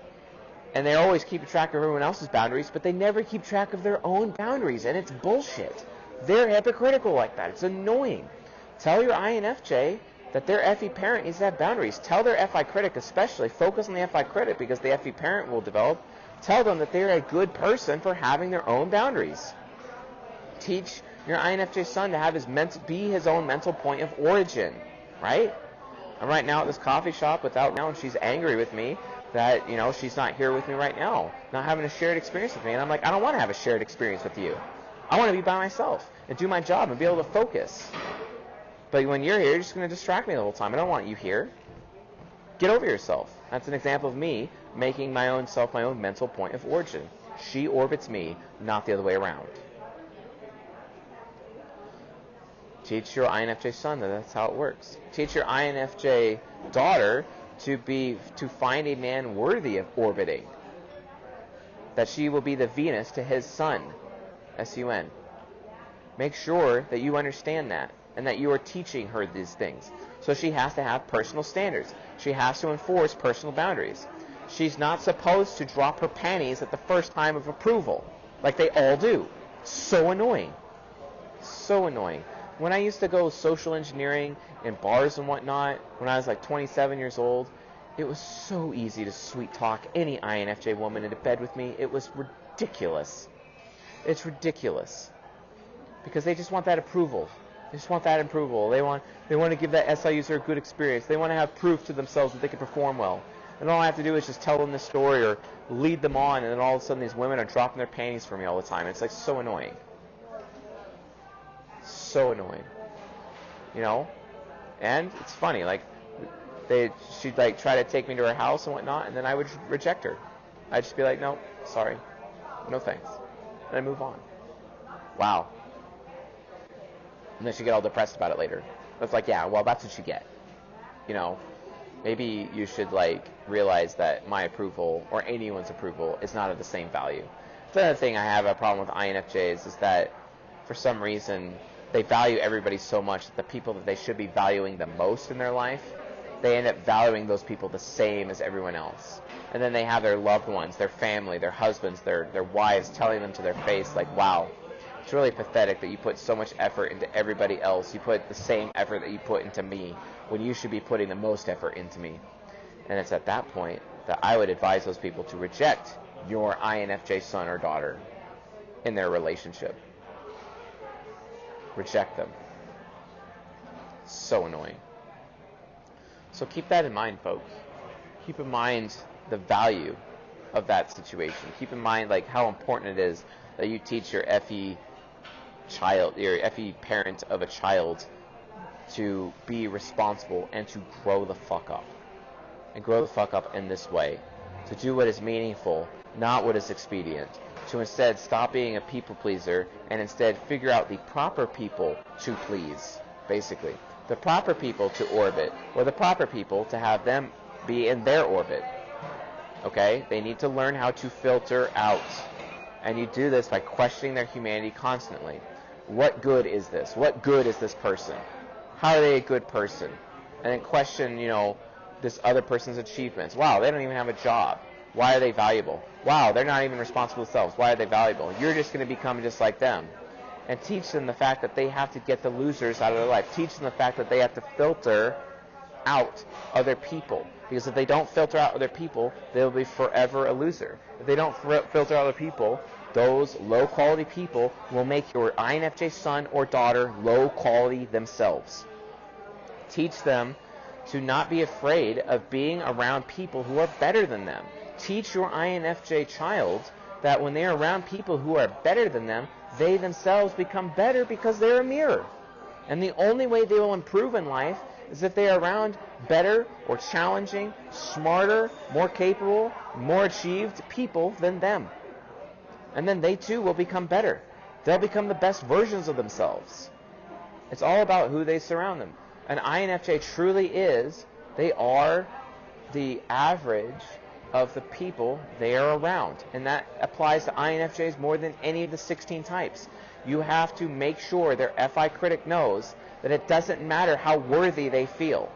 And they always keep track of everyone else's boundaries, but they never keep track of their own boundaries, and it's bullshit. They're hypocritical like that. It's annoying. Tell your INFJ that their FE parent needs to have boundaries. Tell their FI critic especially, focus on the FI critic because the FE parent will develop. Tell them that they're a good person for having their own boundaries. Teach your INFJ son to have be his own mental point of origin, right? I'm right now at this coffee shop without now, and she's angry with me that, she's not here with me right now, not having a shared experience with me. And I'm like, I don't want to have a shared experience with you. I want to be by myself and do my job and be able to focus. But when you're here, you're just going to distract me the whole time. I don't want you here. Get over yourself. That's an example of me making my own self my own mental point of origin. She orbits me, not the other way around. Teach your INFJ son that that's how it works. Teach your INFJ daughter to find a man worthy of orbiting. That she will be the Venus to his sun, S-U-N. Make sure that you understand that and that you are teaching her these things. So she has to have personal standards. She has to enforce personal boundaries. She's not supposed to drop her panties at the first time of approval, like they all do. So annoying. So annoying. When I used to go social engineering in bars and whatnot, when I was like 27 years old, it was so easy to sweet talk any INFJ woman into bed with me. It was ridiculous. It's ridiculous. Because they just want that approval. They just want that approval. They want to give that SI user a good experience. They want to have proof to themselves that they can perform well. And all I have to do is just tell them this story or lead them on, and then all of a sudden these women are dropping their panties for me all the time. It's like so annoying. So annoying, and it's funny, like she'd like try to take me to her house and whatnot, and then I would reject her. I'd just be like, no, sorry, no thanks, and I'd move on. Wow. And then she'd get all depressed about it later. It's like, yeah, well, that's what you get. Maybe you should realize that my approval or anyone's approval is not of the same value. The other thing I have a problem with INFJs is that for some reason they value everybody so much that the people that they should be valuing the most in their life, they end up valuing those people the same as everyone else. And then they have their loved ones, their family, their husbands, their wives telling them to their face, like, wow, it's really pathetic that you put so much effort into everybody else. You put the same effort that you put into me when you should be putting the most effort into me. And it's at that point that I would advise those people to reject your INFJ son or daughter. in their relationship. Reject them. So annoying. So keep that in mind, folks. Keep in mind the value of that situation. Keep in mind like how important it is that you teach your FE child, your FE parent of a child, to be responsible and to grow the fuck up. And grow the fuck up in this way. To do what is meaningful, not what is expedient. To instead stop being a people pleaser and instead figure out the proper people to please, basically. The proper people to orbit, or the proper people to have them be in their orbit. Okay? They need to learn how to filter out. And you do this by questioning their humanity constantly. What good is this? What good is this person? How are they a good person? And then question, this other person's achievements. Wow, they don't even have a job. Why are they valuable? Wow, they're not even responsible themselves. Why are they valuable? You're just going to become just like them. And teach them the fact that they have to get the losers out of their life. Teach them the fact that they have to filter out other people. Because if they don't filter out other people, they'll be forever a loser. If they don't filter out other people, those low-quality people will make your INFJ son or daughter low-quality themselves. Teach them to not be afraid of being around people who are better than them. Teach your INFJ child that when they're around people who are better than them, they themselves become better because they're a mirror. And the only way they will improve in life is if they are around better or challenging, smarter, more capable, more achieved people than them. And then they too will become better. They'll become the best versions of themselves. It's all about who they surround them. An INFJ truly is, they are the average of the people they are around. And that applies to INFJs more than any of the 16 types. You have to make sure their FI critic knows that it doesn't matter how worthy they feel.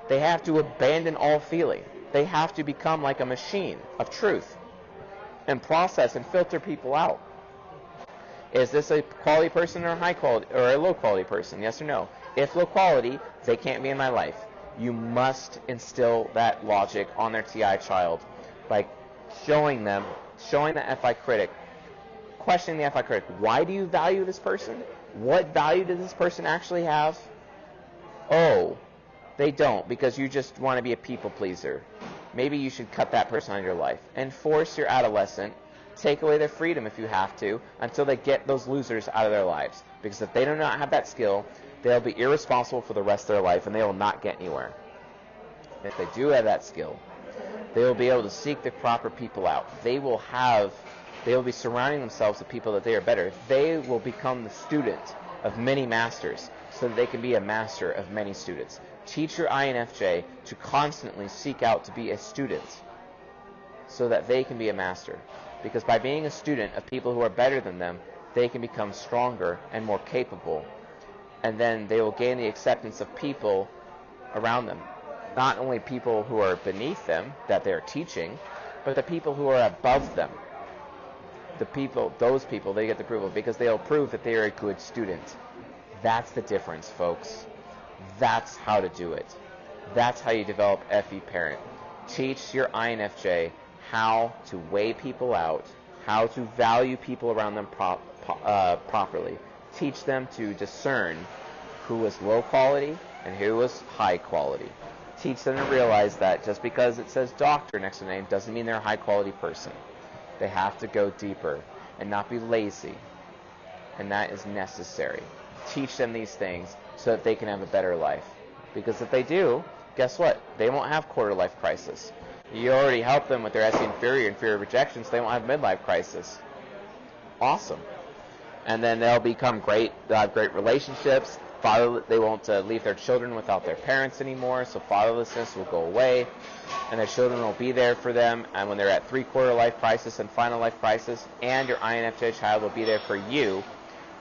They have to abandon all feeling. They have to become like a machine of truth and process and filter people out. Is this a quality person or a high quality or a low quality person? Yes or no? If low quality, they can't be in my life. You must instill that logic on their TI child by showing the FI critic, questioning the FI critic. Why do you value this person? What value does this person actually have? Oh, they don't, because you just want to be a people pleaser. Maybe you should cut that person out of your life and force your adolescent, take away their freedom if you have to, until they get those losers out of their lives. Because if they do not have that skill, they'll be irresponsible for the rest of their life and they will not get anywhere. If they do have that skill, they will be able to seek the proper people out. They will be surrounding themselves with people that they are better. They will become the student of many masters so that they can be a master of many students. Teach your INFJ to constantly seek out to be a student so that they can be a master. Because by being a student of people who are better than them, they can become stronger and more capable. And then they will gain the acceptance of people around them. Not only people who are beneath them that they're teaching, but the people who are above them. Those people, they get the approval because they'll prove that they are a good student. That's the difference, folks. That's how to do it. That's how you develop FE parent. Teach your INFJ how to weigh people out, how to value people around them properly. Teach them to discern who is low quality and who is high quality. Teach them to realize that just because it says doctor next to their name doesn't mean they're a high quality person. They have to go deeper and not be lazy. And that is necessary. Teach them these things so that they can have a better life. Because if they do, guess what? They won't have quarter life crisis. You already helped them with their SE inferior and fear of rejection, so they won't have midlife crisis. Awesome. And then they'll become great. They'll have great relationships. They won't leave their children without their parents anymore, so fatherlessness will go away. And their children will be there for them. And when they're at three-quarter life crisis and final life crisis, and your INFJ child will be there for you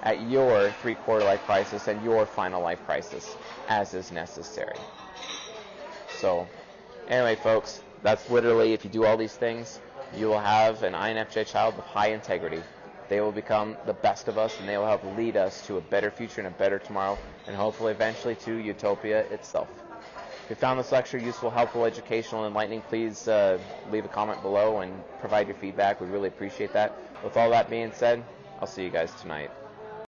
at your three-quarter life crisis and your final life crisis, as is necessary. So, anyway, folks, that's literally, if you do all these things, you will have an INFJ child with high integrity. They will become the best of us, and they will help lead us to a better future and a better tomorrow, and hopefully eventually to utopia itself. If you found this lecture useful, helpful, educational, and enlightening, please leave a comment below and provide your feedback. We really appreciate that. With all that being said, I'll see you guys tonight.